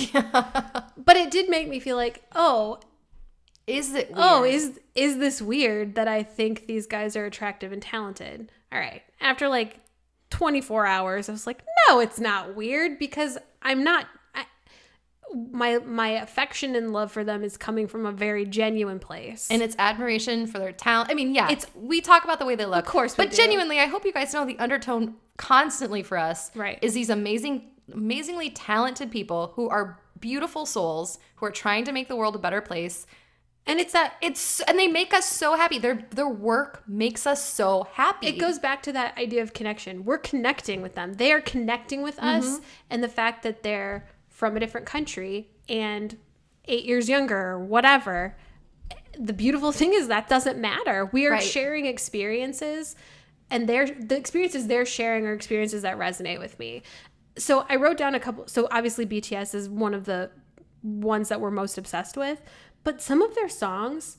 But it did make me feel like, is it weird? Oh, is this weird that I think these guys are attractive and talented? All right. After like 24 hours, I was like, no, it's not weird because my affection and love for them is coming from a very genuine place. And it's admiration for their talent. I mean, yeah, we talk about the way they look. Of course, but genuinely, I hope you guys know the undertone constantly for us is these amazingly talented people who are beautiful souls who are trying to make the world a better place. And and they make us so happy. Their work makes us so happy. It goes back to that idea of connection. We're connecting with them. They are connecting with us, and the fact that they're from a different country and 8 years younger or whatever. The beautiful thing is that doesn't matter. We are sharing experiences and the experiences they're sharing are experiences that resonate with me. So I wrote down a couple. So obviously BTS is one of the ones that we're most obsessed with, but some of their songs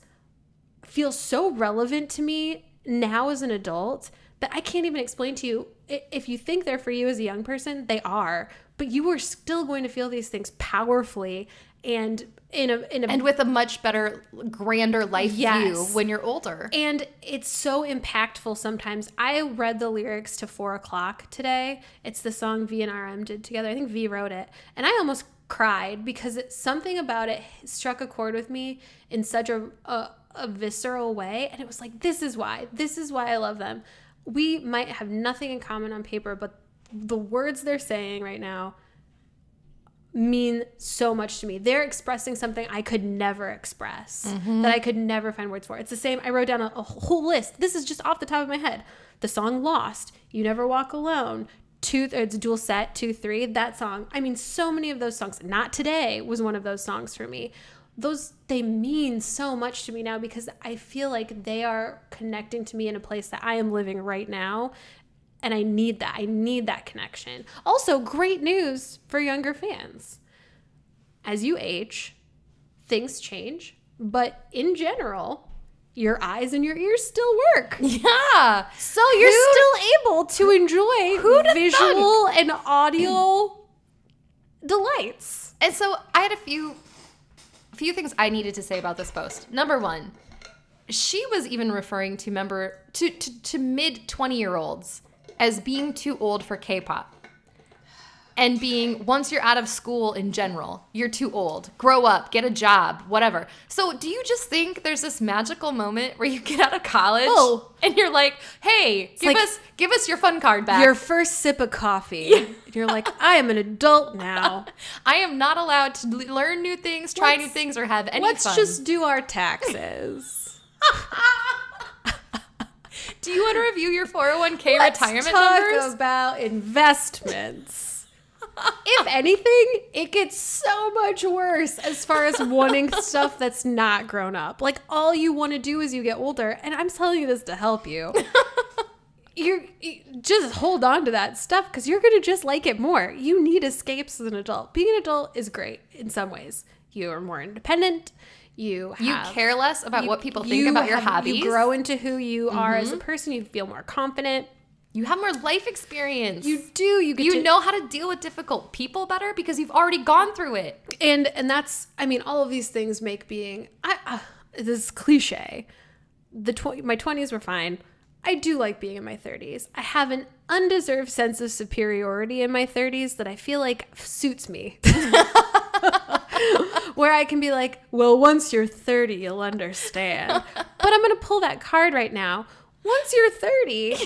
feel so relevant to me now as an adult that I can't even explain to you. If you think they're for you as a young person, they are, but you are still going to feel these things powerfully and and with a much better, grander life view when you're older. And it's so impactful sometimes. I read the lyrics to 4 O'Clock today. It's the song V and RM did together. I think V wrote it. And I almost cried because something about it struck a chord with me in such a visceral way. And it was like, this is why I love them. We might have nothing in common on paper, but the words they're saying right now mean so much to me. They're expressing something I could never express, that I could never find words for. It's the same. I wrote down a whole list. This is just off the top of my head. The song Lost, You Never Walk Alone, it's a dual set, 2, 3, that song. I mean, so many of those songs. Not Today was one of those songs for me. They mean so much to me now because I feel like they are connecting to me in a place that I am living right now. And I need that. I need that connection. Also, great news for younger fans. As you age, things change. But in general, your eyes and your ears still work. Yeah. So you're still able to enjoy visual and audio delights. And so I had a few things I needed to say about this post. Number one, she was even referring to mid 20-year-olds as being too old for K-pop. And being, once you're out of school in general, you're too old. Grow up, get a job, whatever. So do you just think there's this magical moment where you get out of college and you're like, hey, give us your fun card back. Your first sip of coffee. You're like, I am an adult now. I am not allowed to learn new things, try new things, or have any fun. Let's just do our taxes. Do you want to review your 401k Let's retirement talk numbers? About investments. If anything, it gets so much worse as far as wanting stuff that's not grown up. Like, all you want to do as you get older, and I'm telling you this to help you. You just hold on to that stuff because you're going to just like it more. You need escapes as an adult. Being an adult is great in some ways. You are more independent. You care less about what people think about your hobbies. You grow into who you are as a person. You feel more confident. You have more life experience. You do. You know how to deal with difficult people better because you've already gone through it. And that's, I mean, all of these things make being, this is cliche. My 20s were fine. I do like being in my 30s. I have an undeserved sense of superiority in my 30s that I feel like suits me. Where I can be like, well, once you're 30, you'll understand. But I'm going to pull that card right now. Once you're 30,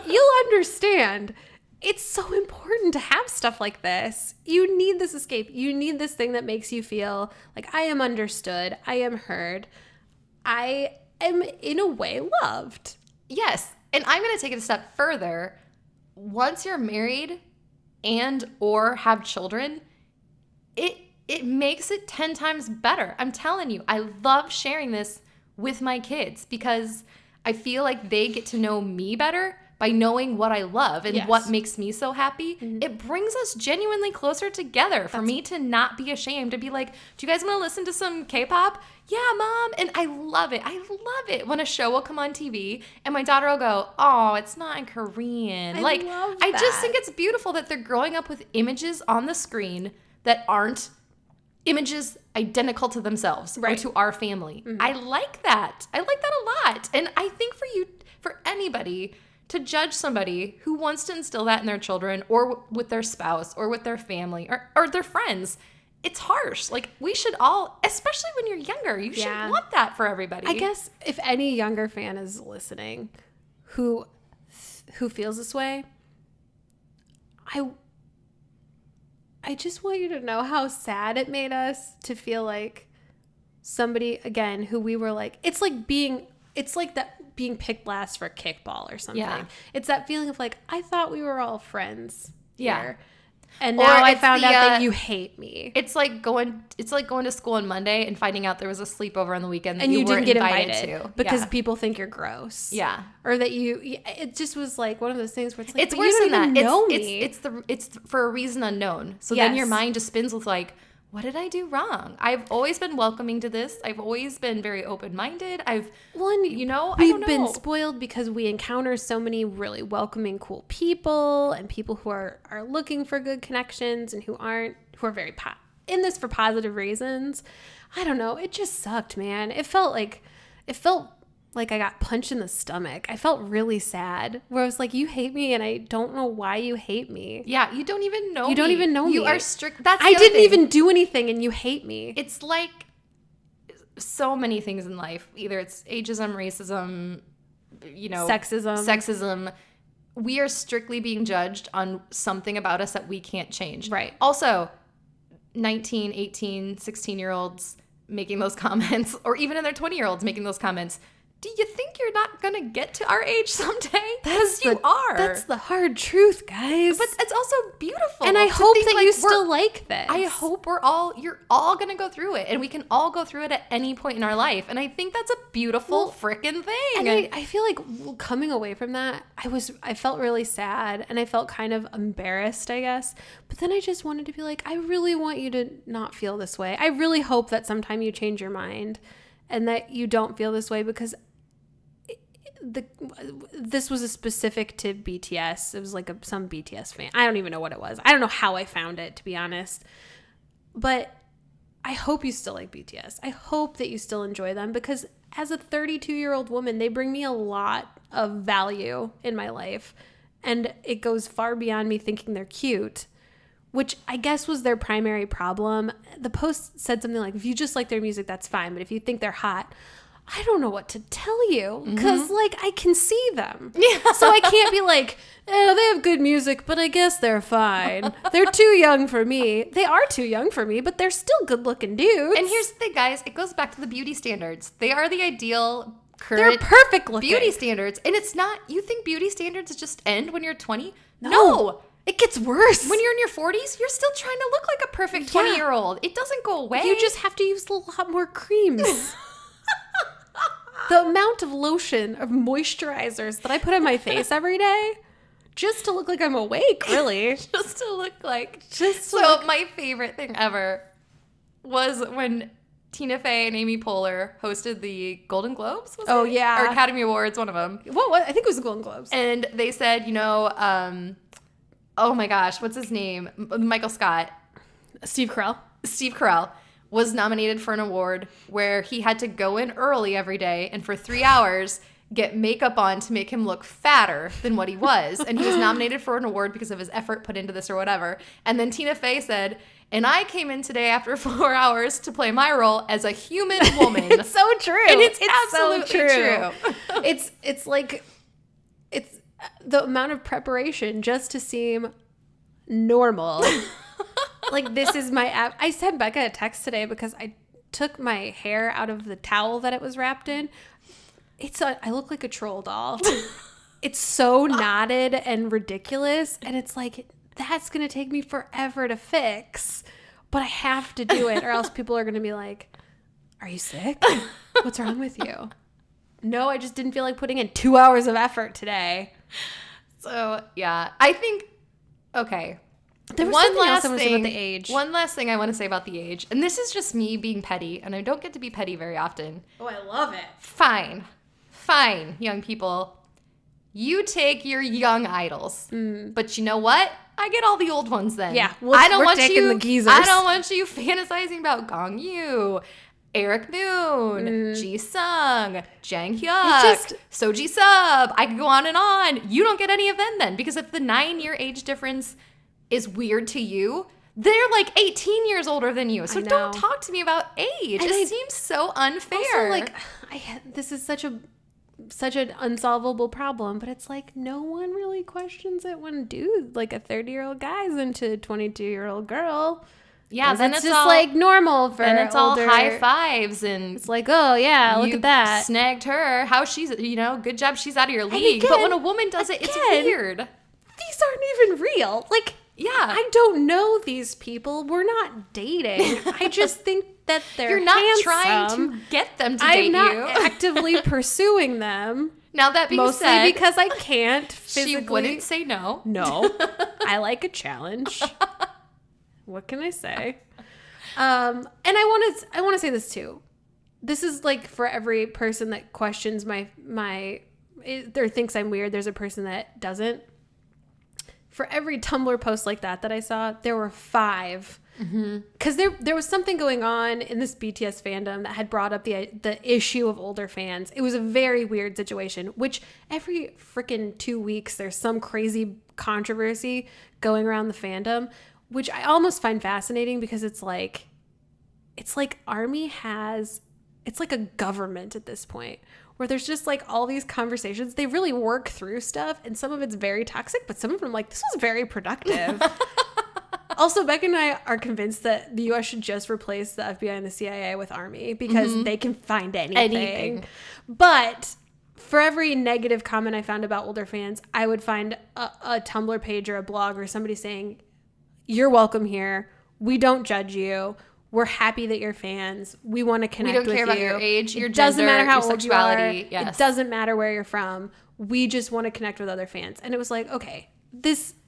you'll understand. It's so important to have stuff like this. You need this escape. You need this thing that makes you feel like I am understood. I am heard. I am, in a way, loved. Yes. And I'm going to take it a step further. Once you're married and or have children, it makes it 10 times better. I'm telling you, I love sharing this with my kids because I feel like they get to know me better by knowing what I love and what makes me so happy. Mm-hmm. It brings us genuinely closer together for me to not be ashamed to be like, do you guys want to listen to some K-pop? Yeah, Mom. And I love it. I love it when a show will come on TV and my daughter will go, oh, it's not in Korean. I just think it's beautiful that they're growing up with images on the screen that aren't images identical to themselves or to our family. Mm-hmm. I like that. I like that a lot. And I think for anybody to judge somebody who wants to instill that in their children or with their spouse or with their family or their friends, it's harsh. Like, we should all, especially when you're younger, you should want that for everybody. I guess if any younger fan is listening who feels this way, I just want you to know how sad it made us to feel like somebody, again, who we were like, it's like being picked last for kickball or something. Yeah. It's that feeling of like, I thought we were all friends here. And Or now I it's found the, out that you hate me. It's like going to school on Monday and finding out there was a sleepover on the weekend that And you weren't didn't get invited invited to. because Yeah. people think you're gross. Yeah. Or that it just was like one of those things where it's like, It's but worse you don't than even that. know me. It's for a reason unknown. So then your Yes. mind just spins with like, what did I do wrong? I've always been welcoming to this. I've always been very open-minded. I don't know. We've been spoiled because we encounter so many really welcoming, cool people and people who are looking for good connections and who are very in this for positive reasons. I don't know. It just sucked, man. It felt like I got punched in the stomach. I felt really sad where I was like, you hate me and I don't know why you hate me. Yeah, you don't even know me. You don't even know me. You are strict. That's the I other didn't thing. even do anything and you hate me. It's like so many things in life. Either it's ageism, racism, sexism. We are strictly being judged on something about us that we can't change. Right. Also, 19, 18, 16-year-olds making those comments, or even in their 20-year-olds making those comments. Do you think you're not going to get to our age someday? You are. That's the hard truth, guys. But it's also beautiful. And I to hope think, that like, you still like this. I hope you're all going to go through it. And we can all go through it at any point in our life. And I think that's a beautiful freaking thing. And I feel like coming away from that, I felt really sad and I felt kind of embarrassed, I guess. But then I just wanted to be like, I really want you to not feel this way. I really hope that sometime you change your mind and that you don't feel this way, because this was a specific to BTS. It was like some BTS fan. I don't even know what it was. I don't know how I found it, to be honest. But I hope you still like BTS. I hope that you still enjoy them, because as a 32-year-old woman, they bring me a lot of value in my life. And it goes far beyond me thinking they're cute, which I guess was their primary problem. The post said something like, if you just like their music, that's fine. But if you think they're hot, I don't know what to tell you, because like I can see them. Yeah. So I can't be like, oh, they have good music, but I guess they're fine. They're too young for me. They are too young for me, but they're still good looking dudes. And here's the thing, guys. It goes back to the beauty standards. They are the ideal they're perfect looking beauty standards. And it's not, you think beauty standards just end when you're 20? No. It gets worse. When you're in your 40s, you're still trying to look like a perfect 20-year-old. It doesn't go away. You just have to use a lot more creams. The amount of lotion, of moisturizers that I put on my face every day just to look like I'm awake, really. Just to look like. So my favorite thing ever was when Tina Fey and Amy Poehler hosted the Golden Globes. Oh, yeah. Or Academy Awards, one of them. What? I think it was the Golden Globes. And they said, oh my gosh, what's his name? Michael Scott. Steve Carell was nominated for an award where he had to go in early every day and for 3 hours get makeup on to make him look fatter than what he was. And he was nominated for an award because of his effort put into this or whatever. And then Tina Fey said, and I came in today after 4 hours to play my role as a human woman. It's so true. And it's absolutely so true. It's like, it's the amount of preparation just to seem normal. Like, this is my I sent Becca a text today because I took my hair out of the towel that it was wrapped in. I look like a troll doll. It's so knotted and ridiculous. And it's like, that's going to take me forever to fix. But I have to do it, or else people are going to be like, are you sick? What's wrong with you? No, I just didn't feel like putting in 2 hours of effort today. So, yeah. I think, okay. There was something else I want to say about the age. One last thing I want to say about the age, and this is just me being petty, and I don't get to be petty very often. Oh, I love it. Fine, young people. You take your young idols, but you know what? I get all the old ones then. Yeah, we're taking the geezers. I don't want you fantasizing about Gong Yu, Eric Moon, Jisung, Jang Hyuk, Soji Sub. I could go on and on. You don't get any of them then, because if the 9-year age difference is weird to you, they're like 18 years older than you. So don't talk to me about age. It seems so unfair. Also, like, this is such an unsolvable problem, but it's like no one really questions it when like a 30-year-old guy's into a 22-year-old girl. Yeah, then it's just all like normal for and it's older, all high fives and it's like, oh yeah, look at that. Snagged her. How she's, good job, she's out of your league. Again, but when a woman does it, it's weird. These aren't even real. Like, Yeah. I don't know these people. We're not dating. I just think that they're You're not handsome. trying to get them to date I'm not you. actively pursuing them. Now that being Mostly said, because I can't physically. she wouldn't say no. No. I like a challenge. What can I say? And I want to say this too. This is like for every person that questions or thinks I'm weird, there's a person that doesn't. For every Tumblr post like that I saw, there were 5. Because there was something going on in this BTS fandom that had brought up the issue of older fans. It was a very weird situation, which every freaking 2 weeks there's some crazy controversy going around the fandom, which I almost find fascinating because it's like ARMY it's like a government at this point where there's just like all these conversations. They really work through stuff, and some of it's very toxic, but some of them like, this was very productive. Also, Becca and I are convinced that the U.S. should just replace the FBI and the CIA with ARMY because they can find anything. But for every negative comment I found about older fans, I would find a Tumblr page or a blog or somebody saying, "You're welcome here. We don't judge you. We're happy that you're fans. We want to connect with you. We don't care about your age, your It doesn't gender, matter how your old you are. sexuality. Yes. It doesn't matter where you're from. We just want to connect with other fans." And it was like, okay,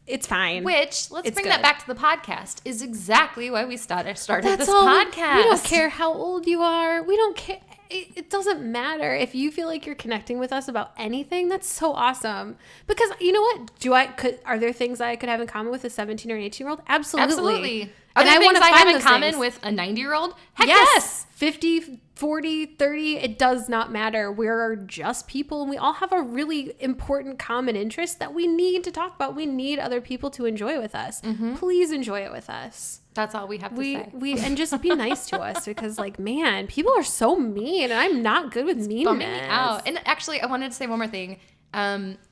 it's fine. Which, let's bring that back to the podcast, is exactly why we started this podcast. We don't care how old you are. We don't care. It doesn't matter. If you feel like you're connecting with us about anything, that's so awesome. Because you know what? Are there things I could have in common with a 17 or an 18-year-old? Absolutely. Are there things I have in common things with a 90-year-old? Heck yes. 50, 40, 30, it does not matter. We're just people, and we all have a really important common interest that we need to talk about. We need other people to enjoy with us. Please enjoy it with us. That's all we have to say. And just be nice to us, because like, man, people are so mean, and I'm not good with meanness. Bumming me out. And actually, I wanted to say one more thing.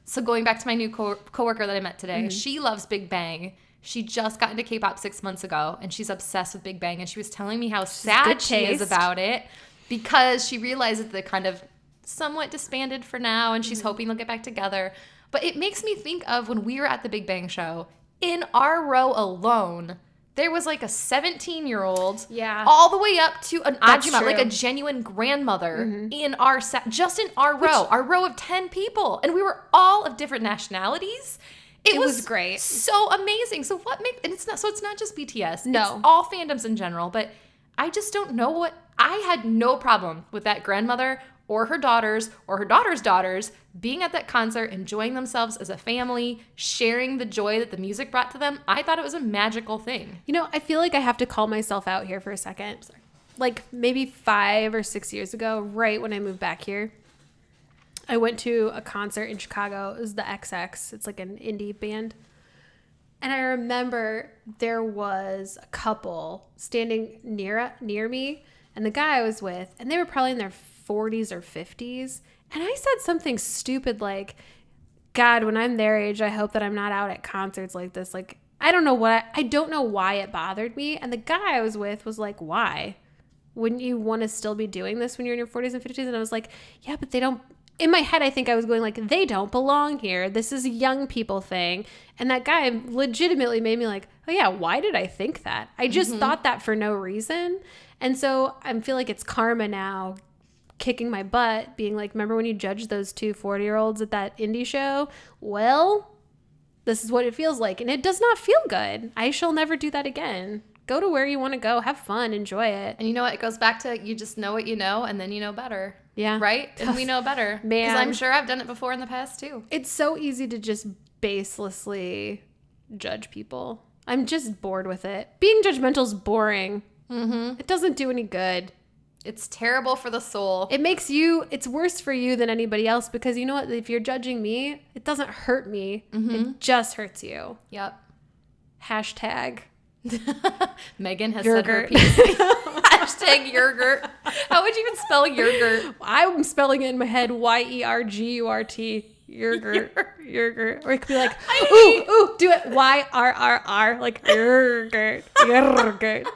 So going back to my new coworker that I met today, she loves Big Bang. She just got into K-pop 6 months ago, and she's obsessed with Big Bang. And she was telling me how sad she is about it because she realizes they're kind of somewhat disbanded for now, and she's hoping they'll get back together. But it makes me think of when we were at the Big Bang show. In our row alone, there was like a 17-year-old all the way up to an ajumma, like a genuine grandmother in our set, just in our row of 10 people. And we were all of different nationalities. It was great. So amazing. So it's not just BTS. No. It's all fandoms in general, but I just don't know I had no problem with that grandmother or her daughters or her daughter's daughters being at that concert, enjoying themselves as a family, sharing the joy that the music brought to them. I thought it was a magical thing. You know, I feel like I have to call myself out here for a second. Sorry. Like maybe 5 or 6 years ago, right when I moved back here, I went to a concert in Chicago. It was the XX. It's like an indie band. And I remember there was a couple standing near me, and the guy I was with, and they were probably in their 40s or 50s. And I said something stupid like, God, when I'm their age, I hope that I'm not out at concerts like this. Like, I don't know why it bothered me. And the guy I was with was like, why? Wouldn't you want to still be doing this when you're in your 40s and 50s? And I was like, yeah, but they don't. In my head, I think I was going like, they don't belong here. This is a young people thing. And that guy legitimately made me like, oh yeah, why did I think that? I just thought that for no reason. And so I feel like it's karma now kicking my butt, being like, remember when you judged those 2 40-year-olds at that indie show? Well, this is what it feels like. And it does not feel good. I shall never do that again. Go to where you want to go. Have fun. Enjoy it. And you know what? It goes back to you just know what you know, and then you know better. Yeah. Right? And we know better. Man. Because I'm sure I've done it before in the past, too. It's so easy to just baselessly judge people. I'm just bored with it. Being judgmental is boring. It doesn't do any good. It's terrible for the soul. It's worse for you than anybody else, because you know what? If you're judging me, it doesn't hurt me. It just hurts you. Yep. Hashtag. Megan has Yergurt. said her piece. Hashtag Yergurt. How would you even spell Yergurt? I'm spelling it in my head. Yergurt. Yergurt. Yergurt. Or it could be like, ooh, do it. YRRR. Like, Yergurt. Yergurt.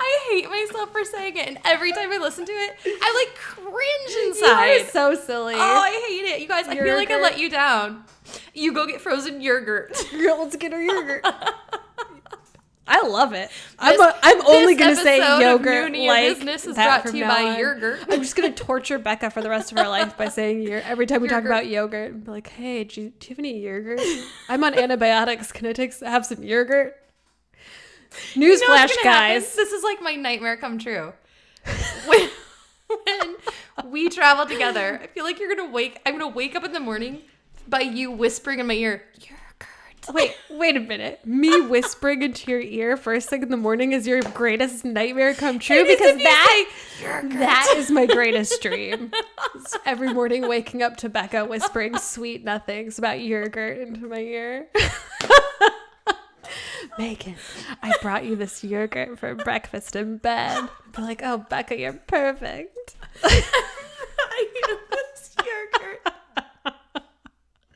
I hate myself for saying it. And every time I listen to it, I like cringe You inside. are so silly. Oh, I hate it. You guys, I feel like I Yergurt. let you down. You go get frozen yogurt. Girl, let's get her yogurt. I love it. I'm only going to say yogurt Noona, like business is that brought from to you now by on. Yergurt. I'm just going to torture Becca for the rest of her life by saying every time we talk Yergurt. about yogurt. And be like, hey, do you have any yogurt? I'm on antibiotics. Can I have some yogurt? Newsflash, You know what's gonna guys. happen? This is like my nightmare come true. When we travel together, I feel like I'm gonna wake up in the morning by you whispering in my ear, Yergurt. Wait a minute. Me whispering into your ear first thing in the morning is your greatest nightmare come true? It is Because if you say, that is my greatest dream. It's every morning waking up to Becca whispering sweet nothings about yogurt into my ear. Megan, I brought you this yogurt for breakfast in bed. Be like, oh, Becca, you're perfect. I use this yogurt.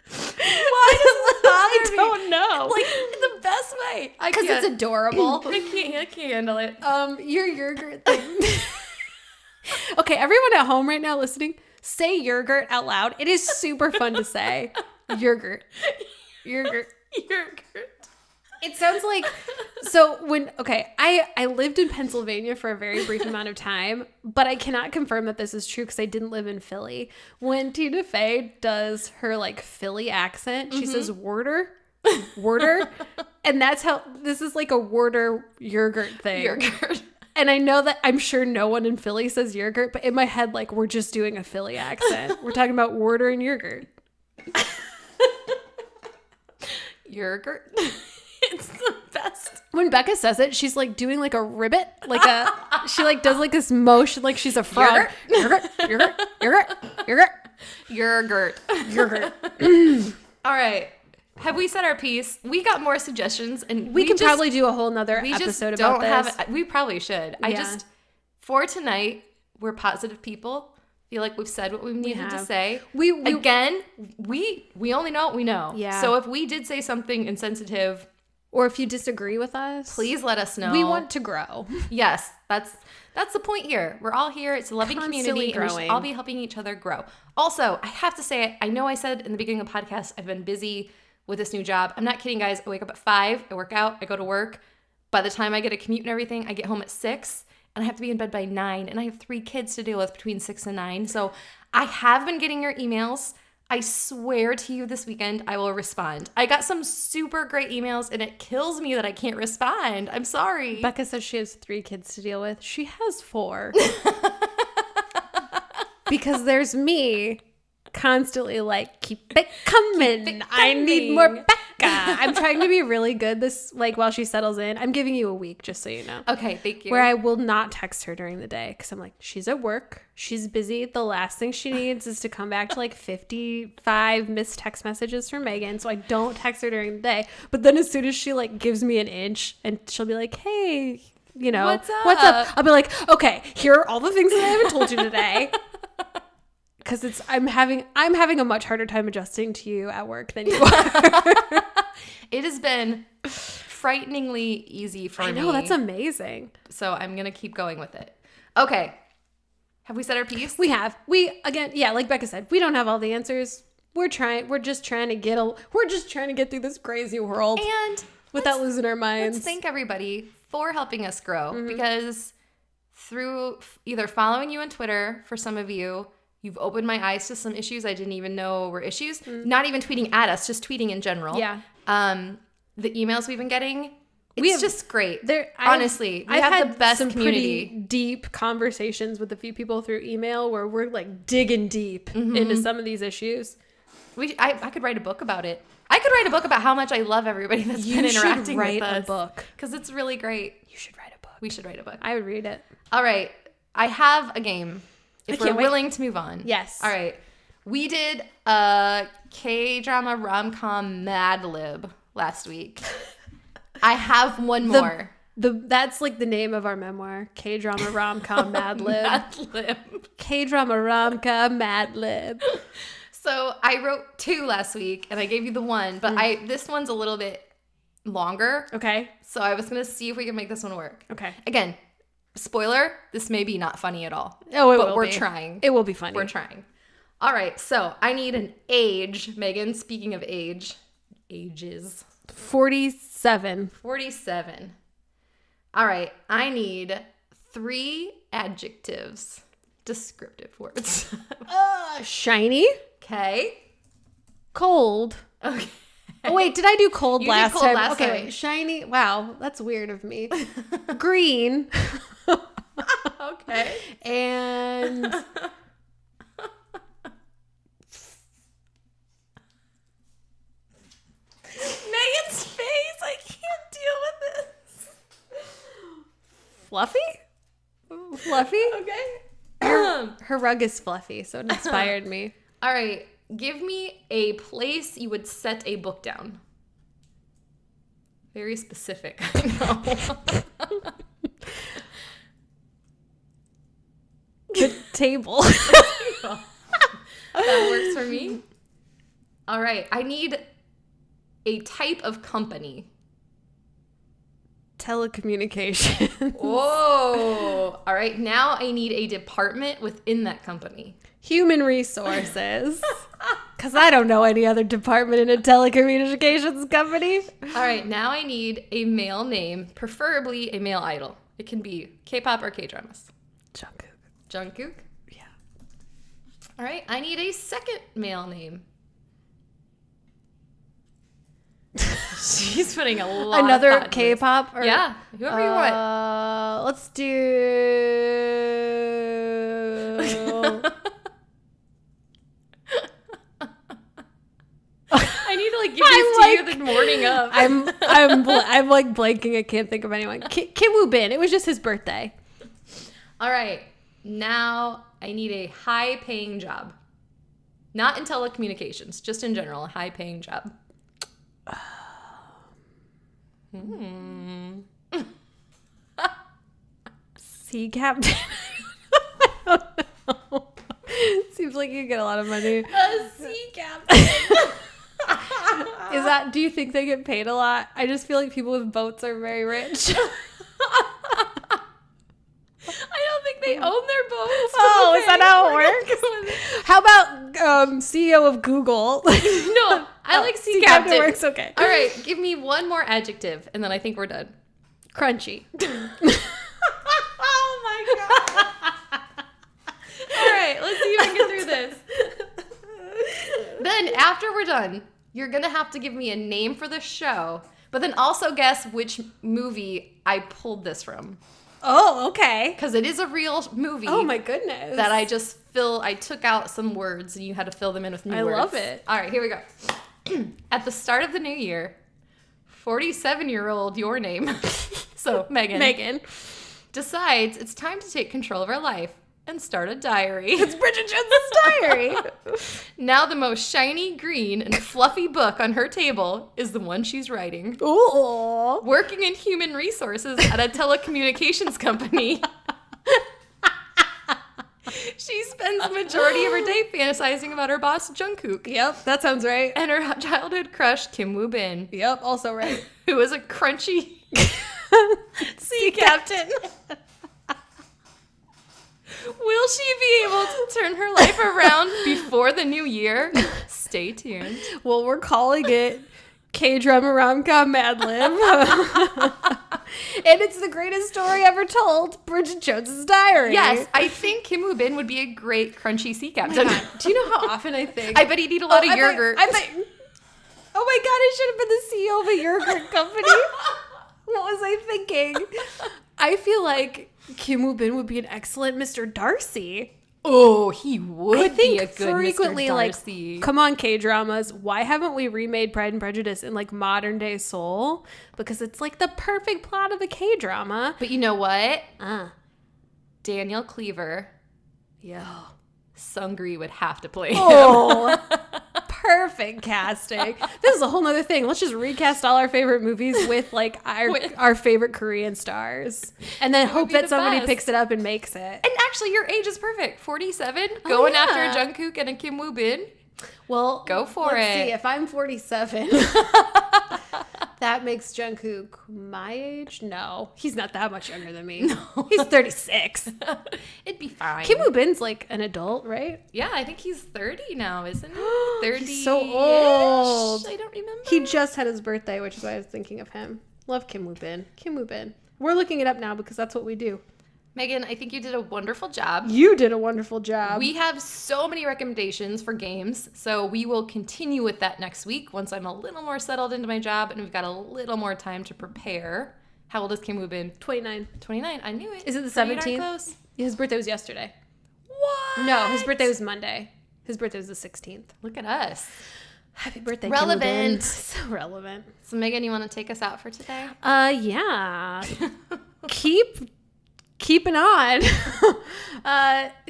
Why does it bother me? I don't know. Like in the best way. Because it's adorable. I can't handle it. Your yogurt thing. Okay, everyone at home right now listening, say yogurt out loud. It is super fun to say. Yergurt. Yergurt. Yogurt. It sounds like I lived in Pennsylvania for a very brief amount of time, but I cannot confirm that this is true because I didn't live in Philly. When Tina Fey does her like Philly accent, she says Warder, and that's how this is like a Warder yogurt thing. Yogurt. And I know that I'm sure no one in Philly says yogurt, but in my head, like we're just doing a Philly accent. We're talking about Warder and yogurt. Yogurt. It's the best. When Becca says it, she's like doing like a ribbit, she like does like this motion like she's a frog. Yogurt, yogurt, yogurt, yogurt, Yergurt. yogurt. All right. Have we said our piece? We got more suggestions, and We could probably do a whole nother we just episode don't about this. have it. We probably should. Yeah. For tonight, we're positive people. Feel like we've said what we needed to say. We Again, we only know what we know. Yeah. So if we did say something insensitive, or if you disagree with us, please let us know. We want to grow. Yes, that's the point here. We're all here. It's a loving Constantly community, and we growing. should all be helping each other grow. Also, I have to say it. I know I said in the beginning of the podcast, I've been busy with this new job. I'm not kidding, guys. I wake up at 5, I work out, I go to work. By the time I get a commute and everything, I get home at 6, and I have to be in bed by 9, and I have 3 kids to deal with between 6 and 9. So I have been getting your emails. I swear to you this weekend, I will respond. I got some super great emails, and it kills me that I can't respond. I'm sorry. Becca says she has 3 kids to deal with. She has 4. Because there's me constantly like, keep it coming. I need more Becca. I'm trying to be really good this, like, while she settles in. I'm giving you a week, just so you know. Okay, thank you. Where I will not text her during the day because I'm like, she's at work. She's busy. The last thing she needs is to come back to like 55 missed text messages from Megan. So I don't text her during the day. But then as soon as she like gives me an inch and she'll be like, hey, you know, What's up? I'll be like, okay, here are all the things that I haven't told you today. Because I'm having a much harder time adjusting to you at work than you are. It has been frighteningly easy for me. I know, that's amazing. So I'm going to keep going with it. Okay. Have we said our piece? We have. Again, yeah, like Becca said, we don't have all the answers. We're just trying to get through this crazy world And without losing our minds. let's thank everybody for helping us grow because through either following you on Twitter, for some of you, you've opened my eyes to some issues I didn't even know were issues. Not even tweeting at us, just tweeting in general. Yeah. The emails we've been getting, it's just great. Honestly, we I've have had the best some community. pretty deep conversations with a few people through email where we're like digging deep into some of these issues. I could write a book about it. I could write a book about how much I love everybody that's been interacting with us. You should write a book. Because it's really great. You should write a book. We should write a book. I would read it. All right. I have a game. If we're can't wait. willing to move on. Yes. All right. We did a KDrama rom-com Mad Lib last week. I have one more. That's like the name of our memoir. KDrama rom-com Mad Lib. Mad Lib. KDrama rom-com Mad Lib. So I wrote 2 last week, and I gave you the one, but this one's a little bit longer. Okay. So I was going to see if we can make this one work. Okay. Again, spoiler, this may be not funny at all. Oh, it but will we're be. trying. It will be funny. We're trying. All right, so I need an age. Megan, speaking of age, ages. 47. 47. All right, I need 3 adjectives. Descriptive words. Shiny. Okay. Cold. Okay. Oh, wait, did I do cold You did last cold time? last okay, time. wait. Shiny. Wow, that's weird of me. Green. Okay. And Megan's face. I can't deal with this. fluffy? Fluffy? Okay. Her rug is fluffy, so it inspired me. All right. Give me a place you would set a book down. Very specific. I know. The table. That works for me. All right. I need a type of company. Telecommunications. Whoa. All right. Now I need a department within that company. Human resources. Because I don't know any other department in a telecommunications company. All right. Now I need a male name, preferably a male idol. It can be Kpop or Kdramas. Jungkook. Jungkook. Yeah. All right. I need a second male name. She's putting a lot Another of thought into this. K-pop? Or, Yeah. Whoever you want. Let's do... I need to give these to you the morning of. I'm like blanking. I can't think of anyone. Kim Woo Bin. It was just his birthday. All right. Now I need a high-paying job. Not in telecommunications, just in general, a high-paying job. Sea captain. I don't know. Seems like you get a lot of money. A sea captain. Do you think they get paid a lot? I just feel like people with boats are very rich. I don't think they own their boats. Oh, is that how it works? How about CEO of Google? No, I like sea captain. works okay. All right, give me one more adjective, and then I think we're done. Crunchy. Oh my god. All right, let's see if I can get through this. Then after we're done, you're going to have to give me a name for the show, but then also guess which movie I pulled this from. Oh, okay. Because it is a real movie. Oh my goodness. That I took out some words and you had to fill them in with new words. I love it. All right, here we go. At the start of the new year, 47-year-old your name, so Megan, decides it's time to take control of her life and start a diary. It's Bridget Jones's diary. Now the most shiny, green, and fluffy book on her table is the one she's writing. Ooh. Working in human resources at a telecommunications company. She spends the majority of her day fantasizing about her boss, Jungkook. Yep, that sounds right. And her childhood crush, Kim Woo Bin. Yep, also right. Who is a crunchy sea captain. Will she be able to turn her life around before the new year? Stay tuned. Well, we're calling it KDrama Rom-Com Mad Lib. And it's the greatest story ever told, Bridget Jones's diary. Yes, I think Kim Woo Bin would be a great crunchy sea captain. Do you know how often I think? I bet he'd eat a lot of yogurt. Oh my god, I should have been the CEO of a yogurt company. What was I thinking? I feel like Kim Woo Bin would be an excellent Mr. Darcy. Oh, he would I think be a good frequently, Mr. Darcy. like, come on, K-dramas, why haven't we remade Pride and Prejudice in, like, modern day Seoul? Because it's, like, the perfect plot of a K-drama. But you know what? Daniel Cleaver, Yeah. Sungri would have to play him. Oh, perfect casting. This is a whole nother thing. Let's just recast all our favorite movies with, like, our favorite Korean stars. And then hope be that the somebody best. picks it up and makes it. And actually, your age is perfect. 47, going yeah. after a Jungkook and a Kim Woo Bin. Well, Go for let's it. see. If I'm 47, that makes Jungkook my age? No. He's not that much younger than me. No. He's 36. It'd be fine. Kim Woo Bin's like an adult, right? Yeah, I think he's 30 now, isn't he? 30. He's so old. I don't remember. He just had his birthday, which is why I was thinking of him. Love Kim Woo Bin. Kim Woo Bin. We're looking it up now because that's what we do. Megan, I think you did a wonderful job. You did a wonderful job. We have so many recommendations for games, so we will continue with that next week once I'm a little more settled into my job and we've got a little more time to prepare. How old is Kim Woo Bin? 29. 29. I knew it. Is it the Pretty darn 17th? close. His birthday was yesterday. What? No, his birthday was Monday. His birthday was the 16th. Look at us. Happy birthday, Relevant. Kim Woo Bin. So relevant. So Megan, you want to take us out for today? Yeah. Keeping on.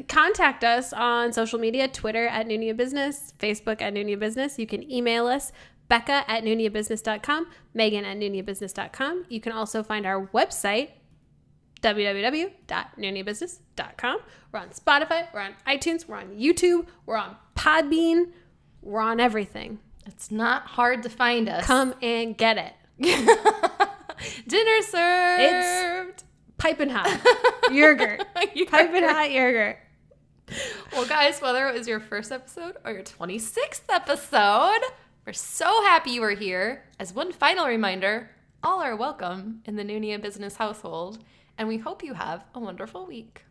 Contact us on social media, Twitter at Noonia Business, Facebook at Noonia Business. You can email us, Becca at NooniaBusiness.com, Megan at NooniaBusiness.com. You can also find our website, www.nooniabusiness.com. We're on Spotify, we're on iTunes, we're on YouTube, we're on Podbean, we're on everything. It's not hard to find us. Come and get it. Dinner served. It's piping hot. Yergurt. Piping hot Yergurt. Well, guys, whether it was your first episode or your 26th episode, we're so happy you are here. As one final reminder, all are welcome in the Noonia Business household, and we hope you have a wonderful week.